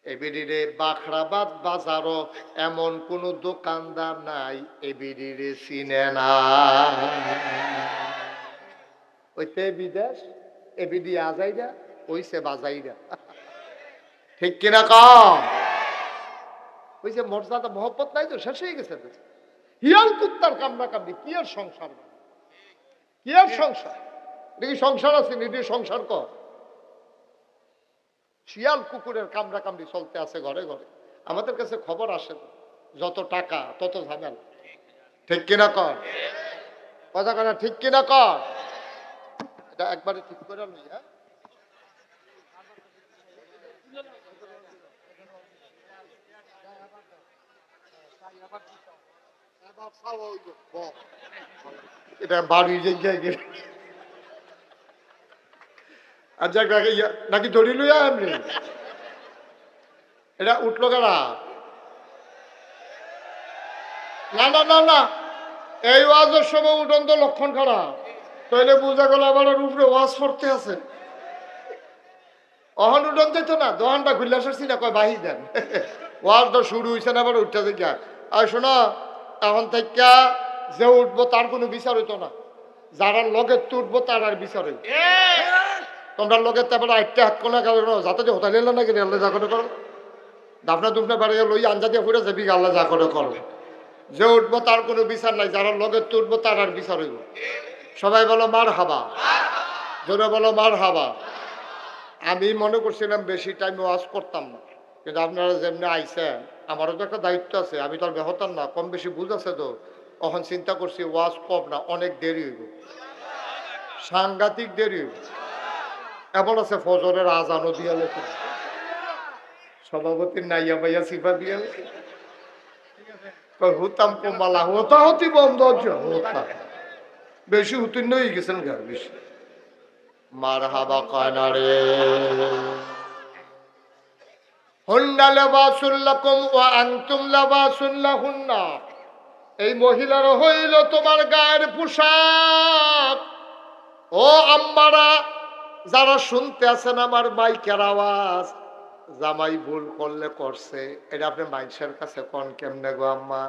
এবিডিরে বাখরাবাদ বাজারও এমন কোন দোকানদার নাই এবিডিরে চিনে না। ওইতে বিদেশ এবিডি আজাইরা ওইছে বাজাইরা, ঠিক কিনা কম? ওই যে মর্যাদা মহব্বত নাই তো, শেষ হয়ে গেছে। হিয়াল কুত্তার কামড়া কামড়ি কি আর সংসার, কি আর সংসার? দেখি সংসার আছে, নিজে সংসার কর। শিয়াল কুকুরের কামড়া কামড়ি চলতে আছে ঘরে ঘরে। আমাদের কাছে খবর আসে না, যত টাকা তত ঝামেলা, ঠিক কিনা কর? কথা কথা ঠিক কিনা কর? এটা একবারে ঠিক করে লই। হ্যাঁ, এটা বাড়ি জায়গায় গেলে আর জায়গায় নাকি ধরি লইয়া এমনি এটা উঠলো কেনা? না না না না, এই ওয়াজের সময় উঠন্ত লক্ষণ খারাপ, তাইলে বুঝা গেল আবার উপরে ওয়াজ করতে আছে। অহন উঠন যেত না, দোকানটা খুললে আসছি না, কয় বাহি দেন ওয়াজ তো শুরু হয়েছে না, আবার উঠতে থেকে। আর শোনো, এখন থেকে যে উঠবো তার কোনো বিচার হইতো না, যারা লগের উঠবো তার আর বিচার হইব। তোমরা লগের তারপরে আটটা হাত কোনা কারণ যাতে যে হোটেল এলো নাকি আল্লাহ যা করে করো, দাফনা দুফনা বাড়ি লই আঞ্জা দিয়ে ফুটে যাবি, আল্লাহ যা করে করো। যে উঠবো তার কোনো বিচার নাই, যারা লগের উঠবো তার আর বিচার হইব। সবাই বলো মার হাবা, জোরে বলো মার হাবা। আমি মনে করছিলাম বেশি টাইম ওয়াজ করতাম না, কিন্তু আপনারা যেমনি আইসেন আমারও তো একটা দায়িত্ব আছে, আমি তো আর বেহতার না, কম বেশি বুঝ আছে তো। তখন চিন্তা করছি ওয়াজ কম না, অনেক দেরি হইব, সাংঘাতিক দেরি হইব। এমন আছে ফজরের আজানও দিয়া লেখে, সভাপতির নাইয়া ভাইয়া সিফা দিয়া লেখে, হুতাম কমালা হতা হতি বন্ধ হতা বেশি উত্তীর্ণ হয়ে গেছেন ঘর বেশি। মার হাবা কায়না রে। হুন্না লিবাসুল লাকুম ওয়া আনতুম লিবাসুল লাহুন্না, এই মহিলারা হইল তোমার গায়ের পোশাক। ও আম্মারা যারা শুনতে আছেন আমার মাইকের আওয়াজ, জামাই ভুল করলে করছে, এটা আপনি মানুষের কাছে কোন কেমনে গো আম্মা?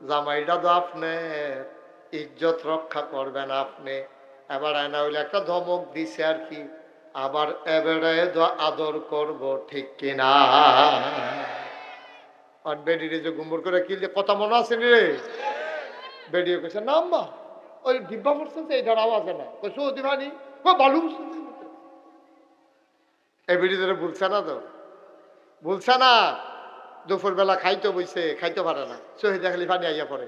জামাইটা তো আপনি ইজ্জত রক্ষা করবেন আপনি। এবার আয়না হইলে একটা ধমক দিছে আর কি, আবার এবারে আদর করব, ঠিক কিনা? আর বেডিরে যে গুম্বর করে কি যে কথা মনে আছে রে, বেডিয়ে কেছে না আম্মা ওই ডিব্বা পড়ছে এটার আওয়াজ না, কইছো দিবানি ভালো এই বেডিদের বলছে না তো, বলছে না দুপুর বেলা খাইতে বইছে, খাইতে পারে না, শহীদ খালি পানি আইয়া পড়ে।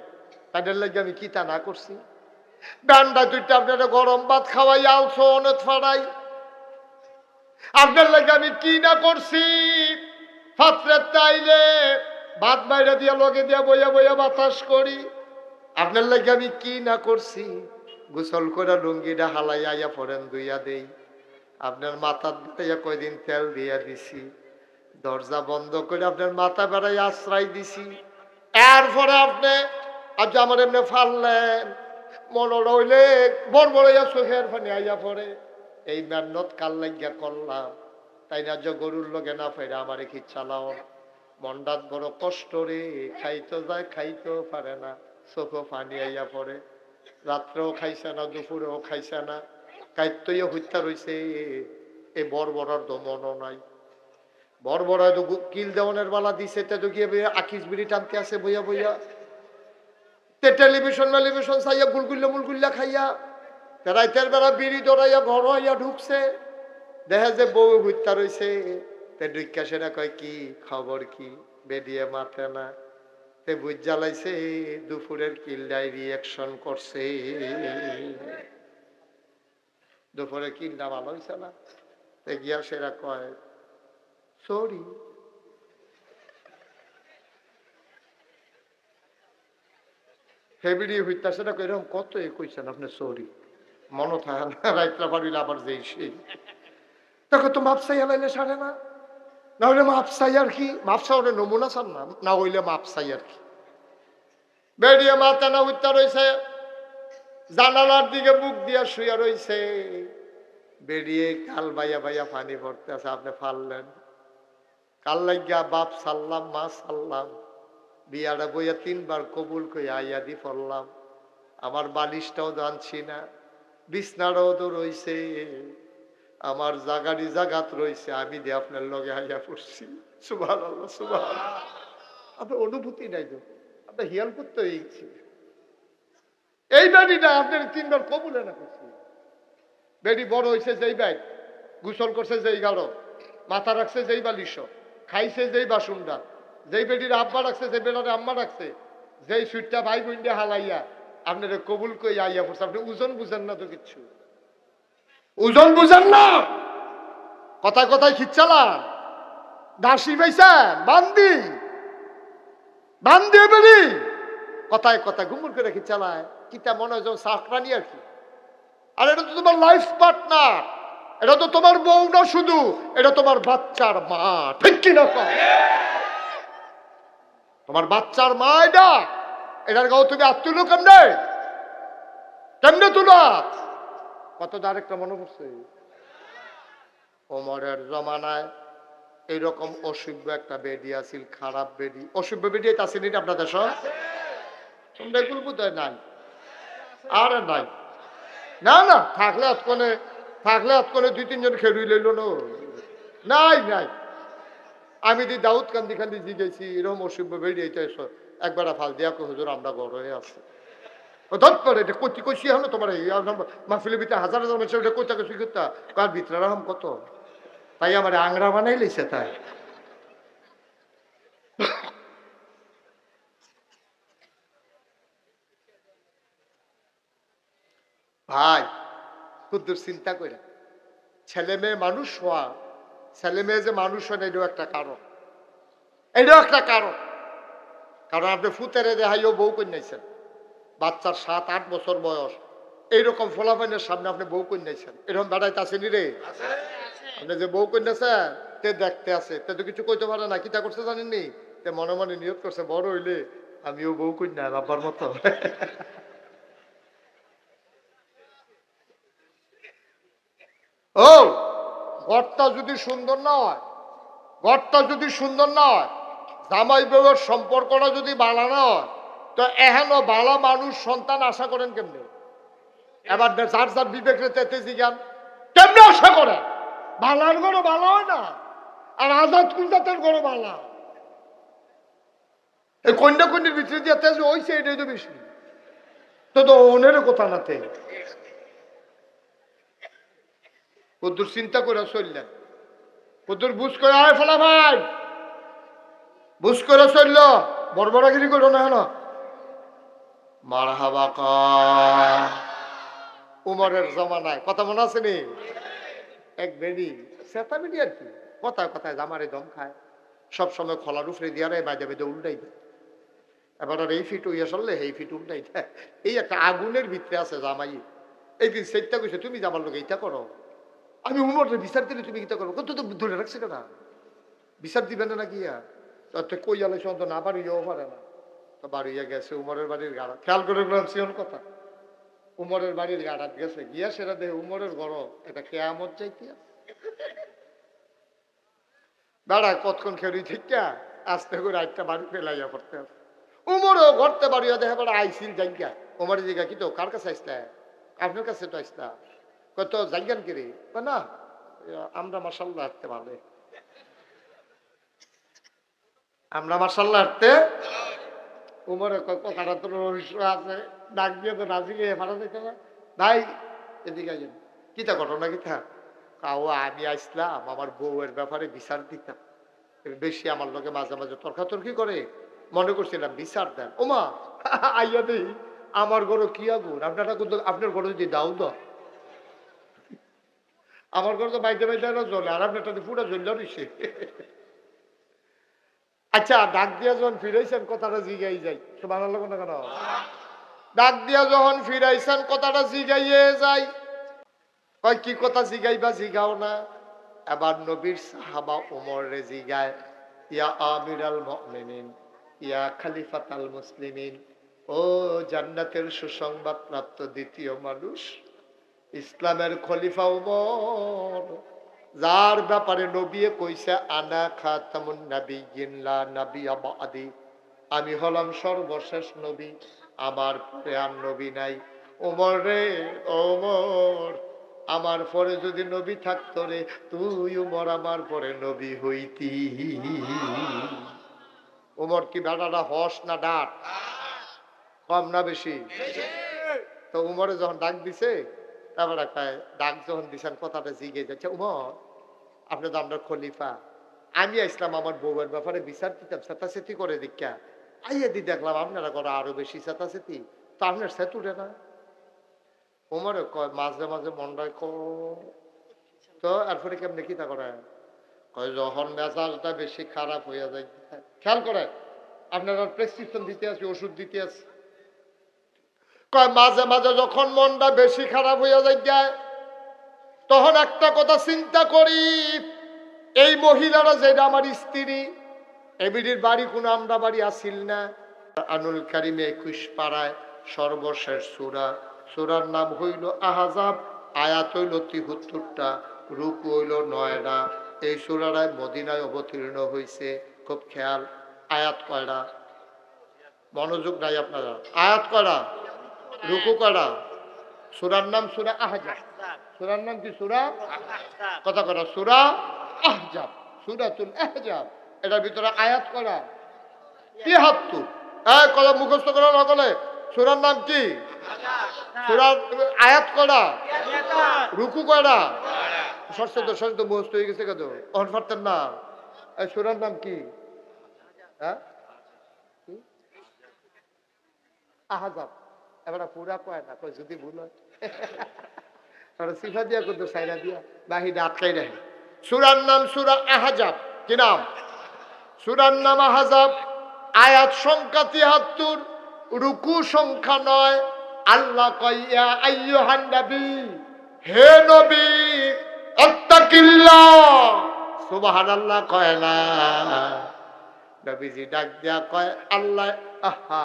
তাদের লাগে আমি কি তা না করছি? ডান্ডা দুইটা আপনারা গরম ভাত খাওয়াই আলছো অনেক ফাড়াই, আপনার লাগে আমি কি না করছি? ফাত্রের তাইলে ভাত বাইরে দিয়া লগে দিয়া বইয়া বইয়া বাতাস করি, আপনার লাগে আমি কি না করছি? গোসল করে লুঙ্গিটা হালাই আইয়া পড়েন দুইয়া দেই, আপনার মাথার দিতে কয়দিন তেল দিয়া দিছি, দরজা বন্ধ করে আপনার মাথা বেড়াই আশ্রয় দিছি। এরপরে আপনি আজ আমার এমনি ফাললেন, মনটা হইলে বড় বড় চোখের পানি আইয়া পড়ে। এই মেহনত কাল লাগিয়া করলাম, তাই না যে গরুর লগে না ফেরা আমারে কি চালাও। মনটাত বড় কষ্ট রে, খাইতে যায় খাইতেও পারে না, চোখও পানি আইয়া পড়ে। রাত্রেও খাইছে না, দুপুরেও খাইছে না, কাইতইয়া হত্যা রয়েছে। এই বড় তো মনও নাই। বড় তো কিল দেওয়ানের বালা দিছে, তে তো গিয়ে আকিস বিড়ি টানতে আছে বইয়া বইয়া। তে টেলিভিশন চাইয়া মুলগুল্লা খাইয়া রাইতের বেলা বিড়ি দৌড়াইয়া ঘর হইয়া ঢুকছে, দেখা যে বউ হত্যা রয়েছে। তে ঢুকা সেটা কয় কি খবর, কি বেরিয়ে মাথে না। তে বুঝ জ্বালাইছে দুপুরের কিলডাই রিয়াকশন করছে। দুপুরের কিলটা ভালো হয়েছে না, তে গিয়া সেরা কয় সরি। হেবিড়ি হইতা সেটা এরকম কত কইছেন আপনি সরি, মনে থাকে না। রাইতরা পারিলে আবার যেই সেই তখন তো মাপসাই লাইলে সারে না, না হইলে মাপসাই আর কি, মাপসা ওটা নমুনা চান না, না হইলে মাপসাই আর কি। বেরিয়ে মাথা না উঠতে রয়েছে, জানালার দিকে মুখ দিয়া শুয়ে রয়েছে। বেরিয়ে কাল বাইয়া বাইয়া পানি পড়তে আছে, আপনি ফাললেন। কাল লাগিয়া বাপ সারলাম, মা সারলাম, বিয়াটা বইয়া 3 বার কবুল কই আইয়া দি পড়লাম। আমার বালিশটাও জানছি না, বিছনাটাও তো রয়েছে, আমার জাগারি জাগাত রয়েছে, আমি দিয়ে আপনার লগে আইয়া পড়ছি। সুবহানাল্লাহ সুবহানাল্লাহ। আপনার অনুভূতি নাই তো, আপনার হিয়াল করতে হয়েছি। এই বেডিটা আপনার 3 বার কবুলে না করছি। বেডি বড় হয়েছে যেই ব্যাগ, গোসল করছে যেই গাড়ো, মাথা রাখছে যেই বালিশ, খাইছে যেই বাসুনটা, যেই বেডির আব্বা রাখছে, যে বেড়ারে আম্মা রাখছে, যেই সুইটটা ভাই বোন দিয়ে হালাইয়া আপনার কবুল কই আইয়া পড়ছে। আপনি ওজন বুঝেন না তো, কিচ্ছু ওজন বুঝেন না, কথায় কথায় খিচ্ছালান। দাসি পাইছেন বান্দি, বান্দি বেরি কথায় কথায় ঘুমুর করে খিচ্ছালায়। কিতা মনে হয় যেন সাকরানি আর কি। আর এটা তো তোমার লাইফ পার্টনার, এটা তো তোমার বউ না শুধু, এটা তোমার বাচ্চার মা, ঠিক কিনা? তোমার বাচ্চার মা এটা, এটার গাও তুমি হাত তুলো কেমনে, কেমনে তুলো? কত আরেকটা মনে পড়ছে, ওমরের জমানায় এইরকম অসভ্য একটা বেডি আছিল, খারাপ বেডি। অসভ্য বেডি আসেনি আপনাদের সব? তোমরা এগুলো বোধহয় নাই, আর নাই। না না, থাকলে আজকনে 2-3 জন খেলুই লইল নাই নাই। আমি দি দাউদ কান্দি খান্দি জিগেছি, এরকম অসভ্য বেডি এইটা একবার ফাল দিয়া হুজুর আমরা ঘর হয়ে আছে। ধর পরে এটা কচি কচি হলো তোমার মাহফিলের ভিতরে হাজার হাজার মানুষ ওটা কোথা কচি করতা, কার ভিতরে রাম কত, তাই আমার আংরা বানাই লইছে। তাই ভাই কুদ্দুর চিন্তা করে, ছেলে মেয়ে মানুষ হওয়া, ছেলে মেয়ে যে মানুষ হয় না, এটাও একটা কারণ, এটাও একটা কারণ। কারণ আপনি ফুতেরে দেখাইও বউ কন্যাইছেন, বাচ্চার 7-8 বছর বয়স, এইরকম ফলাফলের সামনে আপনি বউ কন্যাইছেন, এরকম বেড়াইতে আসেনি রে? আপনি যে বউ কন্যাছেন, তে দেখতে আছে, তে তো কিছু কইতে পারে না, কিতা করছে জানেননি? তে মনে মনে নিয়ত করছে, বড় হইলে আমিও বউ কন্যা বাবার মতো। ও ঘরটা যদি সুন্দর না হয়, ঘরটা যদি সুন্দর না হয়, জামাই বউয়ের সম্পর্কটা যদি বালা না হয়, তো এহেন বালা মানুষ সন্তান আশা করেন কেমনে? এবার যার যার বিবেক রেতে জিজ্ঞান, কেমনে আশা করেন? বালার ঘরও বালা হয় না, আর আজাদ কুলজাতের ঘরও বালা। এই কন্যা কন্যার ভিতরে দিয়ে তেজ হয়েছে, এটাই তো বেশি। তো ওনের কথা নাতে কদ্দুর চিন্তা করে চললেন, কদ্দুর বুঝ করে আয় ফেলা ভাই, বুঝ করে চলল, বড়বড়াগিরি করো না হেন। মারহাবা কয় উমরের জমানায়, কথা মনে আছে নি? এক বেডি সেতা বেডি আর কি, কথায় কথায় জামারে দম খায়, সবসময় খোলার উপরে দিয়ে বাইদে বাইদে উল্টাই দেয়। এবার আর এই ফিট হইয়া চললে এই ফিট উল্টাই দেয়। এই একটা আগুনের ভিতরে আছে জামাই। একদিন সেটা কইছে, তুমি জামার লোক এইটা করো, আমি উমরের বিচার দিলে তুমি কিতা করবো? কত তো ধরে রাখছে কেনা, বিচার দিবেন না গিয়া তো কই আলাইছে, না বাড়িও পারে না, তো বাড়িয়া গেছে উমরের বাড়ির গাড়া। খেয়াল করে বললাম সিয়ন কথা, উমরের বাড়ির গাড়াত গেছে, গিয়া সেটা দেখে উমরের ঘর এটা কেয়ামত চাইতে বেড়া কতক্ষণ খেলি ঠিক আস্তে করে একটা বাড়ি ফেলাইয়া করতে হবে। উমরও ঘরতে বাড়িয়া দেখে বেড়া আইসিল জায়গা উমরের জায়গা কি তো কার কাছে আসলা, আপনার কাছে তো আসলা, কত জায়গান কিরে না আমরা মাসাল্লাহ হাঁটতে ভালো, আমরা মাসাল্লাহ হাঁটতে। উমরে কথাটা তো রহস্য আছে, ডাক দিয়ে তো রাজি গিয়ে ফাটা দিতে না। ভাই এদিকে আইন, কিতা ঘটনা কিতা? কাও আমি আসলাম আমার বউয়ের ব্যাপারে বিচার দিতাম, বেশি আমার লোকে মাঝে মাঝে তর্কাতর্কি করে, মনে করছিলাম বিচার দেন। ওমা আইয়া দেই আমার ঘরে কি আগুন, আপনারা কিন্তু আপনার ঘরে যদি দাও তো, আমার ঘরে তো বাইতে বাইতে জ্বলে, আর আপনারটা পুরো জ্বললে নিছে। আচ্ছা ডাক দিয়া যখন ফিরাইছেন কথাটা জিগাই যাই, সুবহানাল্লাহ কোন কেন? ডাক দিয়া যখন ফিরাইছেন কথাটা জিগাইয়ে যাই, কয় কি কথা জিগাইবা জিগাও না। এবার নবীর সাহাবা ওমরে জিগায়, ইয়া আমিরাল মুমিনিন, ইয়া খলিফাতাল মুসলিমিন, ও জান্নাতের সুসংবাদ প্রাপ্ত দ্বিতীয় মানুষ, ইসলামের খলিফা ওমর, যার ব্যাপারে নবী কইছে আনা খাতামুন নাবিয়্যিন লা নাবিয়্যা বাদি, আমি হলাম সর্বশেষ নবী, আমার পরে আর নবী নাই। ওমর রে ওমর, আমার পরে যদি নবী থাকতো রে, তুই ওমর আমার পরে নবী হইতি। ওমর কি বেটাটা হস না ডাক, কম না বেশি? তো উমরে যখন ডাক দিছে, তারপরে ডাক যখন দিছেন কথাটা জিগে যাচ্ছে, উমর আপনি তো আপনার খলিফা, আমি আসলাম আমার বউয়ের ব্যাপারে বিচার দিতাম, চেতাচেতি করে দীক্ষা আইয়া দি দেখলাম আপনারা করে আরো বেশি চেতাচেতি, তো আপনার সেত উঠে না। উমরে কয় মাঝে মাঝে মনটায় তো এরপরে কেমনি কিতা করে, কয় যখন মেজাজটা বেশি খারাপ হইয়া যায়, খেয়াল করে আপনারা প্রেসক্রিপশন দিতে আছে, ওষুধ দিতে আছে, কয় মাঝে মাঝে যখন মনটা বেশি খারাপ হইয়া যায়, তখন একটা কথা চিন্তা করি, এই মহিলারা যেটা আমার স্ত্রী, এবিডির বাড়ি কোনো আমরা বাড়ি আসিল না। আনুল কারিমে 21 পাড়ায় সর্বশেষ সূরা, সূরার নাম হইল আহজাব, আয়াত হইল 73টা, রুকু হইল 9টা। এই সূরাটায় মদিনায় অবতীর্ণ হয়েছে। খুব খেয়াল, আয়াত কয়টা? মনোযোগ নাই আপনারা, আয়াত কয়টা? রুকু কয়টা? সূরার নাম সূরা আহজাব। সূরার নাম কি? সূরা কথা কয়টা? সূরা আহজাব, সূরাতুল আহজাব। এটার ভিতরে আয়াত কয়টা? 73। এই কথা মুখস্থ করা না বলে, সূরার নাম কি? সূরার আয়াত কয়টা? রুকু কয়টা? সরস্বতী মুখস্থ হয়ে গেছে কত অন পারতেন না। এই সূরার নাম কি? হ্যাঁ আহজাব। এবার পুরা কয় না, কয় যদি ভুল হয় সিফা দিয়া করতো সাইরা দিয়া বাহিরে আটকাই রাখে। সূরার নাম সূরা আহজাব। কি নাম? সূরার নাম আহজাব। আয়াত সংখ্যা 73, রুকু সংখ্যা 9। আল্লাহ কয় ইয়া আইয়ুহান নবী, হে নবী আত্তাকিল্লাহ। সুবহানাল্লাহ কয় না, নবীজি ডাক দিয়া কয় আল্লাহ আহা।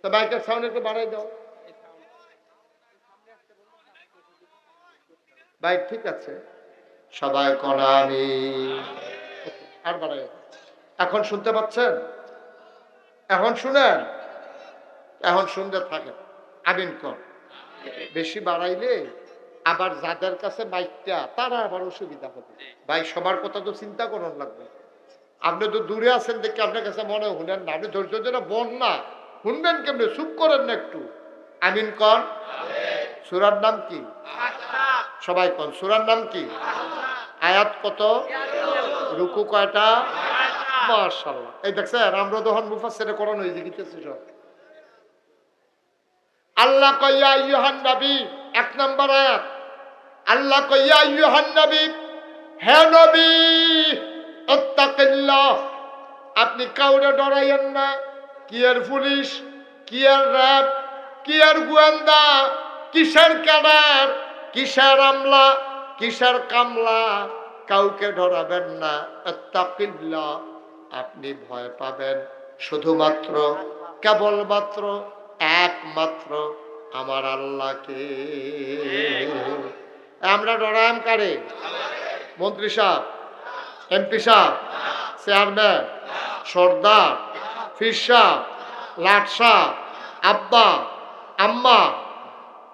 তো মাইকের সাউন্ড একটু বাড়াই দাও। বাইক ঠিক আছে, সবাই করামি আর বাড়াই। এখন শুনতে পাচ্ছেন? এখন শুনেন, এখন শুনতে থাকেন। আমিন কর। বেশি বাড়াইলে আবার যাদের কাছে মাইকটা তারা আবার অসুবিধা হবে। ভাই সবার কথা তো চিন্তা করার লাগবে। আপনি তো দূরে আছেন দেখে আপনার কাছে মনে শুনেন না, আপনি ধৈর্য ধরে বল না, শুনবেন কেমনে? চুপ করেন না একটু। আমিন কর। সূরার নাম কি? সবাই কন, সূরার নাম কি? আয়াত কত? রুকু কয়টা? মাশাআল্লাহ। এই দেখছেন আমরা যখন মুফাসসিরে কোরআন হই জিকিতেছি সব। আল্লাহ কয় ইয়া আইয়ুহান নবী, 1 নাম্বার আয়াত। আল্লাহ কয় ইয়া আইয়ুহান নবী, হে নবী আত্তাকিল্লাহ, আপনি কাউরে ডরাইয়েন না। কি এর পুলিশ, কি এর র্যাব, কি এর গোয়েন্দা, কিসের ক্যাডার, কিসের আমলা, কিসের কামলা, কাউকে ডরাবেন না। আত্তাকিল্লাহ, আপনি ভয় পাবেন শুধুমাত্র কেবলমাত্র একমাত্র আমার আল্লাহকে। আমরা ডরাম কারে? মন্ত্রী সাহেব, এমপি সাহেব, চেয়ারম্যান, সর্দার, ফির সাহেব, লাট সাহেব, আব্বা আম্মা,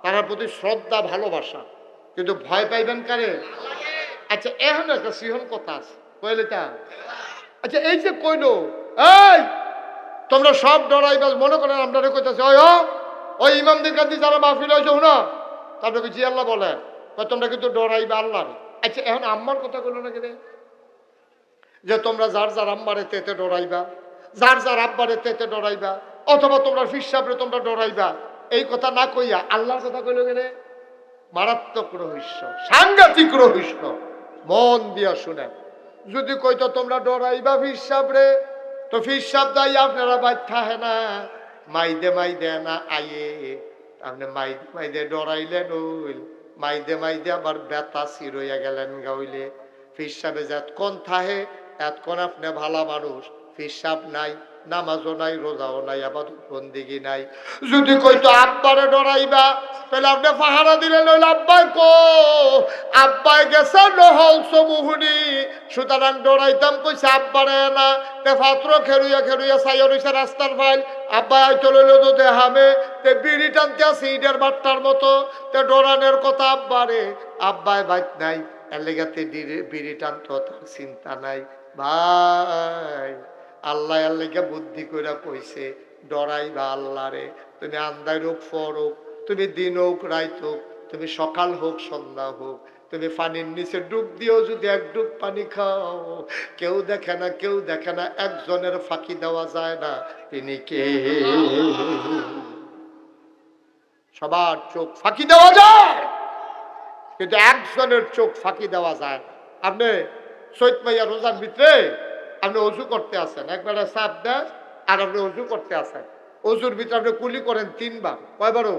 তার প্রতি শ্রদ্ধা ভালোবাসা, কিন্তু ভয় পাইবেন কারে? আচ্ছা এখন একটা সিহন কথা আছে, কইলে তা আচ্ছা এই যে কইলো এই তোমরা সব ডরাইবা, মনে করেন আপনারা কইতাছে ওই ইমামদের কাছে যারা মাহফিল হয়েছে শুনো, তারপরে জি আল্লাহ বলে তোমরা কিন্তু ডরাইবা আল্লাহ। আচ্ছা এখন আম্মার কথা কইলো না কেন যে তোমরা যার যার আম্মারে তেতে ডরাইবা, যার যার আব্বারে তেতে ডরাইবা, অথবা তোমরা ফিসাবরে তোমরা ডরাইবা, এই কথা না কইয়া আল্লাহর কথা কইলো কেন? মারাত্মক রহস্য, সাংঘাতিক রহস্য, মন দিয়া শুনেন। যদি কইতো তোমরা ডরাইবা ফিসাবরে, তো ফিসাব দাই আপনারা বাইর থাকে না, মাইদে মাইদে না আইয়ে আপনি মাইদে মাইদে ডরাইলেন, ওইল মাইদে মাইদে আবার বেতা সিরইয়া গেলেন গাইলে। ফিসাবে যতক্ষণ থাহে এতক্ষণ আপনি ভালা মানুষ, ফিসাব নাই, নামাজও নাই, রোজাও নাই, আবার বন্দিগি নাই। যদি কইতো আব্বারে ডরাইবা, তাহলে আপনি পাহারা দিলেন ওই আব্বাই কো, আব্বাই গেছে নহল সমুহুনি, সুতরাং ডরাইতাম কইছে আব্বারে না। তে পাত্র খেরুইয়া খেরুইয়া চাইয়া রইছে রাস্তার ফাইল, আব্বাই আইতো লইল তো দেহামে, তে বিড়ি টানতে আছে ইডের বাট্টার মতো, তে ডরানের কথা আব্বারে, আব্বাই বাইত নাই, এর লেগাতে বিড়ি টানতো, তার চিন্তা নাই। ভাই আল্লাহ আল্লাহকে বুদ্ধি করে কইছে ডরাইবা আল্লাহরে। তুমি আন্দাই হোক ফর হোক, তুমি দিন হোক রাইত হোক, তুমি সকাল হোক সন্ধ্যা হোক, তুমি পানির নিচে ডুব দিও, যদি এক ডুব পানি খাও, কেউ দেখে না, কেউ দেখে না, একজনের ফাঁকি দেওয়া যায় না, তিনি কে? সবার চোখ ফাঁকি দেওয়া যায়, কিন্তু একজনের চোখ ফাঁকি দেওয়া যায় না। আপনি চৈত মাইয়া রোজার ভিতরে আপনি অজু করতে আসেন, একবারে চাপ দেন, আর আপনি অজু করতে আসেন, অজুর ভিতরে আপনি কুলি করেন 3 বার, কয়বারও?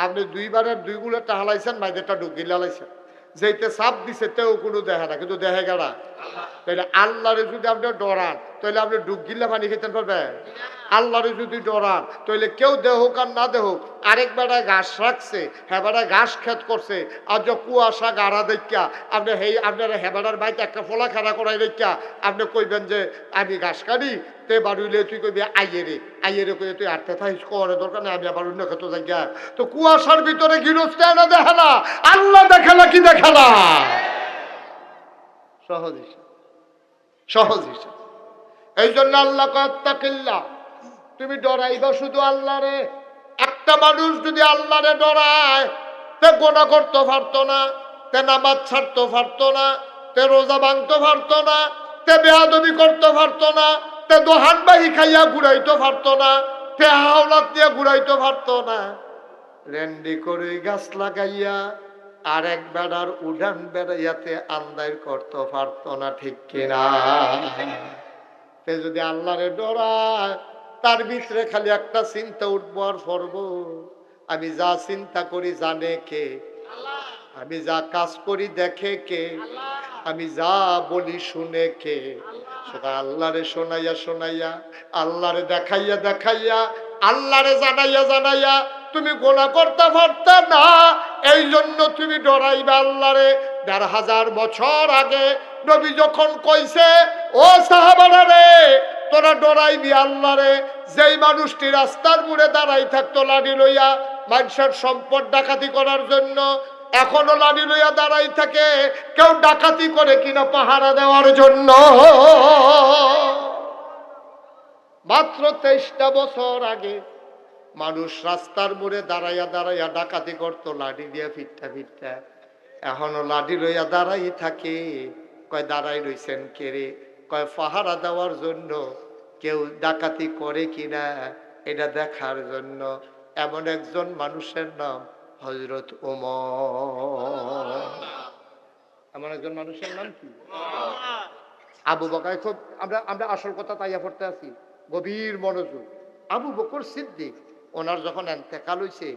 আপনি 2 বারের 2 গুলোটা হালাইছেন, মাইদেরটা ঢুকিয়ে হালাইছেন, যেইতে চাপ দিছে তেও কোনো দেখে না, কিন্তু দেখে গেলা। তাইলে আল্লাহরে যদি আপনি ডরান, তাহলে আপনি ডুব গিল্লা পানি খেতে পারবেন? আল্লাহরে যদি ডরান, তাহলে কেউ দেহক আর না দেহক, আরেক বেড়ায় ঘাস রাখছে, হেবাড়ায় ঘাস খেত করছে, আর যে কুয়াশা গাড়া দেখা আপনি আপনার হেবাড়ার বাইতে একটা ফোলা খাড়া করাই দেখা আপনি কইবেন যে আমি ঘাস কাটি, তে বাড়িলে তুই কইবি আইয়েরে কই তুই আটতে থাকিস, করে দরকার নেই, আমি আবার অন্য খেত জায়গা। তো কুয়াশার ভিতরে গিরস্তে না দেখে না, আল্লাহ দেখে না, কি দেখে না? সহজ হিসাব, সহজ হিসাব। এই জন্য আল্লাহ আত্তাকিল্লাহ, তুমি ডরাইবা শুধু আল্লাহরে। একটা মানুষ যদি আল্লাহরে ডরায়, তে গোনা করতে পারতো না, তে নামাজ ছাড়তে পারতো না, তে রোজা ভাঙতে পারতো না, তে বেয়াদবি করতে পারতো না, তে দোহান বাহি খাইয়া ঘুরাইতে পারতো না, তে হাওলাত দিয়ে ঘুরাইতে পারতো না, রেন্ডি করে গাছ লাগাইয়া আর এক বেড়ার উড়ান বেড়াইয়াতে আন্দায় করতে পারতো না, ঠিক কিনা? তে যদি আল্লাহরে ডরায়, তার ভিতরে খালি একটা চিন্তা উঠবো আর পড়বো, আমি যা চিন্তা করি জানে কে, আমি যা কাজ করি দেখে কে, আমি যা বলি শুনে কে। সেটা আল্লাহরে শোনাইয়া শোনাইয়া, আল্লাহরে দেখাইয়া দেখাইয়া, আল্লাহরে জানাইয়া জানাইয়া তুমি গোনা করতে পারতে না। এই জন্য তুমি ডরাইবা আল্লাহরে। ১৫০০ বছর আগে নবী যখন কইছে, ও সাহাবারা রে, তোরা ডরাইবি আল্লাহরে। যেই মানুষটি রাস্তার মোড়ে দাঁড়াই থাকতো লাঠি লইয়া মানুষের সম্পদ ডাকাতি করার জন্য, এখনো লাঠি লইয়া দাঁড়াই থাকে, কেউ ডাকাতি করে কিনা পাহারা দেওয়ার জন্য। মাত্র ২৩টা বছর আগে মানুষ রাস্তার মোড়ে দাঁড়াইয়া দাঁড়াইয়া ডাকাতি করতো লাঠি দিয়া ফিরটা ফিরটা, এখনো লাঠি লইয়া দাঁড়াই থাকে। কয় দাঁড়াই রইছেন কে রে? কয় পাহারা দেওয়ার জন্য, কেউ ডাকাতি করে কিনা এটা দেখার জন্য। এমন একজন মানুষের নাম হযরত ওমর। এমন একজন মানুষের নাম কি? আবু বকর। খুব আমরা আসল কথা তাইয়া পড়তে আছি, গভীর মনোযোগ। আবু বকর সিদ্দিক, ওনার যখন ইন্তেকাল হইছে,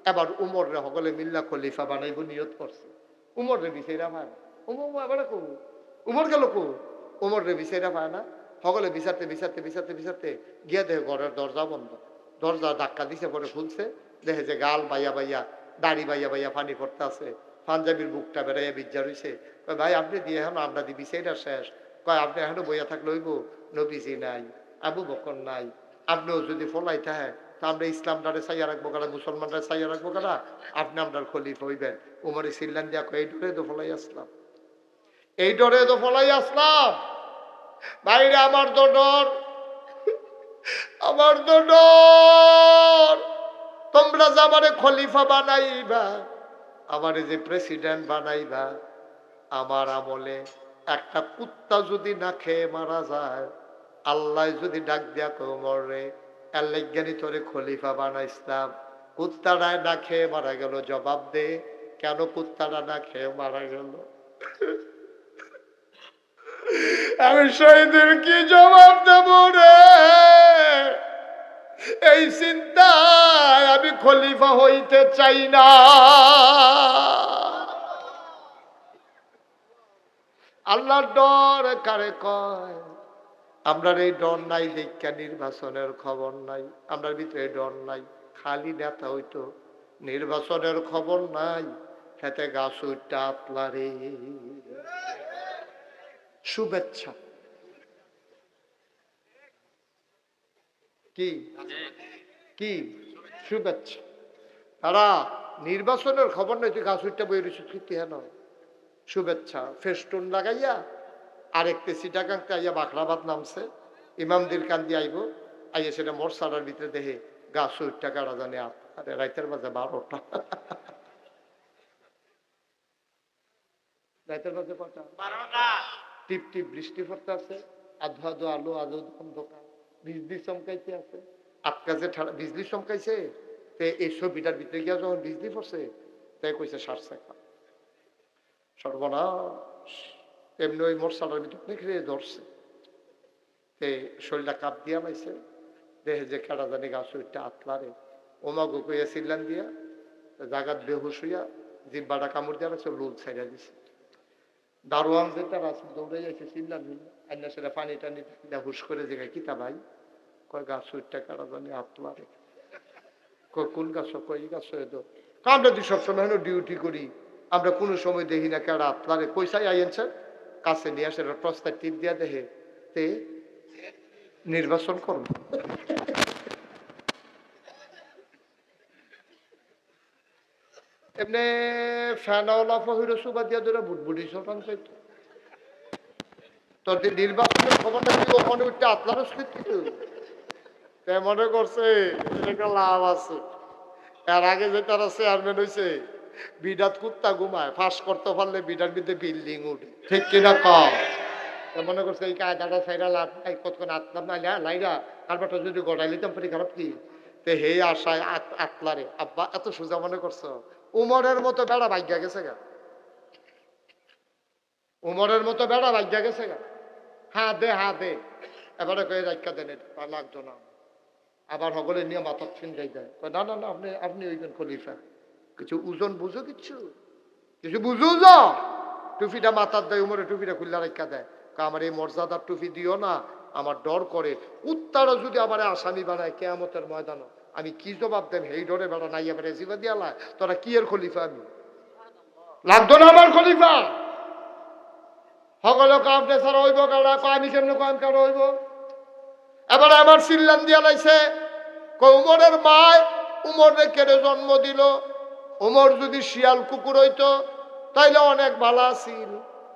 এবার উমর রে সকলে মিল্লা খলিফা বানাইব নিয়ত করছে। উমর রে বিচাইরা ভাই আবার কো উমর গেল কো উমর রে বিচাইরা পায় না সকলে বিচারতে বিচারতে বিচারতে বিচারতে গিয়া দেখে ঘরের দরজা বন্ধ দরজা ধাক্কা দিছে পরে খুলছে দেখে যে গাল বাইয়া বাইয়া দাড়ি বাইয়া বাইয়া পানি পড়তে আছে পাঞ্জাবির বুকটা বেড়াইয়া বিজ্জা রইছে কয় ভাই আপনি দিয়ে এখন আমরা দি বিচাইরা শেষ কয় আপনি এখনো বইয়া থাকলে হইব নবীজি নাই আবু বকর নাই আপনিও যদি ফলাই থাকে তা আমরা ইসলামটারে চাইয়া রাখবো কারা মুসলমানরা চাইয়া রাখবো কারা আপনি আপনার খলিফ হইবেন উমরে সিল্লান দিয়া কয় এই ডরে তো ফলাই আসলাম এই ডরে তো ফলাই আসলাম বাইরে আমার তো ডর আমার তো ডর তোমরা যে আমারে খলিফা বানাইবা আমারে যে প্রেসিডেন্ট বানাইবা আমার আমলে একটা কুত্তা যদি না খেয়ে মারা যায় আল্লাহ যদি ডাক দিয়া মরে আল্লাহজ্ঞানী তোরে খলিফা বানাইছিলাম কুত্তাটায় না খেয়ে মারা গেল জবাব দে কেন কুত্তাটা না খেয়ে মারা গেল আমি শহীদের কি জবাব দেব রে এই চিন্তায় আমি খলিফা হইতে চাই না আল্লাহর ডর কারে কয় আমরার এই ডর নাই দেখা নির্বাচনের খবর নাই আমরার ভিতরে ডর নাই খালি নেতা হইতো নির্বাচনের খবর নাই হাতে গাছ উঠটা আপনারে শুভেচ্ছা কি কি শুভেচ্ছা তারা নির্বাচনের খবর নাই তুই গাছ উঠটা বই রয়েছে হেন শুভেচ্ছা ফেস্টুন লাগাইয়া আরেকটি সিটাকাঙ্কে আইয়া বাখরাবাদ নামছে ইমামদের কান্দি আইব আইয়া সেটা মোরসারার ভিতরে দেখে গাছ উঠটা কারা জানে আরে রাইতের বাজে 12টা রাইতের বাজে কটা 12টা টিপ টিপ বৃষ্টি পড়তে আছে আধো আধো আলো আধো অন্ধকার বিজলি চমকাইতে আছে আটকাছে বিজলি চমকাইছে তে এই ছবিটার ভিতরে গিয়া যখন বিজলি পড়ছে তাই কইছে 60 সেকেন্ড সর্বনাশ এমনি ওই মোরসালার ভিতরে ধরছে তে শরীরটা কাপ দিয়া পাইছে দেখে যে কেডা জানি গাছ ওইটা আতলারে ওমাগো কইয়া সিল্লান দিয়া জাগাত বেহুশ হইয়া জিব্বাটা কামড় দিয়া রাখছে লুল ছাইড়া দিছে দারোয়ান যেটা রাস্তা দৌড়ে যাইছে চিল্লান আইনা সেটা পানি টানি হুশ করে জায়গায় কিতা ভাই কয় গাছ ওইটা কেডা জানি আতলারে কয় কোন গাছ কয় এই গাছ তো আমরা তুই সবসময় ডিউটি করি আমরা কোনো সময় দেখি না কেডা আতলারে কইসাই আইনছে কাছে নিয়ে আসে প্রস্তাব টিপ দিয়া দেখে তে নির্বাচন করব এমনি ফ্যানওয়ালা ফহির সুবা দিয়া ধরে বুটবুটি শতাং চাইতো তোর নির্বাচনের খবরটা কি ওখানে উঠতে আপনারও স্মৃতি মনে করছে একটা লাভ আছে এর আগে যে তারা চেয়ারম্যান হয়েছে বিডাত কুত্তা ঘুমায় ফাঁস করতে পারলে বিডার ভিতরে বিল্ডিং উঠে ঠিক কিনা কম মনে করছে এই কায়দাটা সাইডা লাভ নাই কতক্ষণ আতলাম না লাইরা কারবারটা যদি গড়াই লিতাম পারি খারাপ কি তে হে আশায় আতলারে আব্বা এত সোজা মনে করছো উমরের মতো বেড়া ভাগ্যা গেছে গা উমরের মতো বেড়া ভাগ্যা গেছে গা হ্যাঁ দে এবারে কয়ে রাখা দেন লাগতো না আবার সকলে নিয়ে মাথার ছিন যাই যায় না না না আপনি ওইখান খলিফা কিছু ওজন বুঝো কিছু বুঝো যা টুপিটা মাথার দেয় উমরে টুপিটা খুললা রাখা দেয় আমার এই মর্যাদার টুপি দিও না আমার ডর করে উত্তারা যদি আমার আসামি বানায় কেয়ামতের ময়দান আমি কি জবাব দেন এই ডরে বেড়া নাই এবার জিবা দিয়া লাই তোরা কি এর খলিফা আমি লাগতো না আমার খলিফা সকলে কাপড়ে ছাড়া হইব কারা আমি কেমন কম কারো হইব এবার আমার সিল্লান দিয়া লাইছে উমরের মায় উমরে কেড়ে জন্ম দিল উমর যদি শিয়াল কুকুর হইতো তাইলে অনেক ভালো আছিল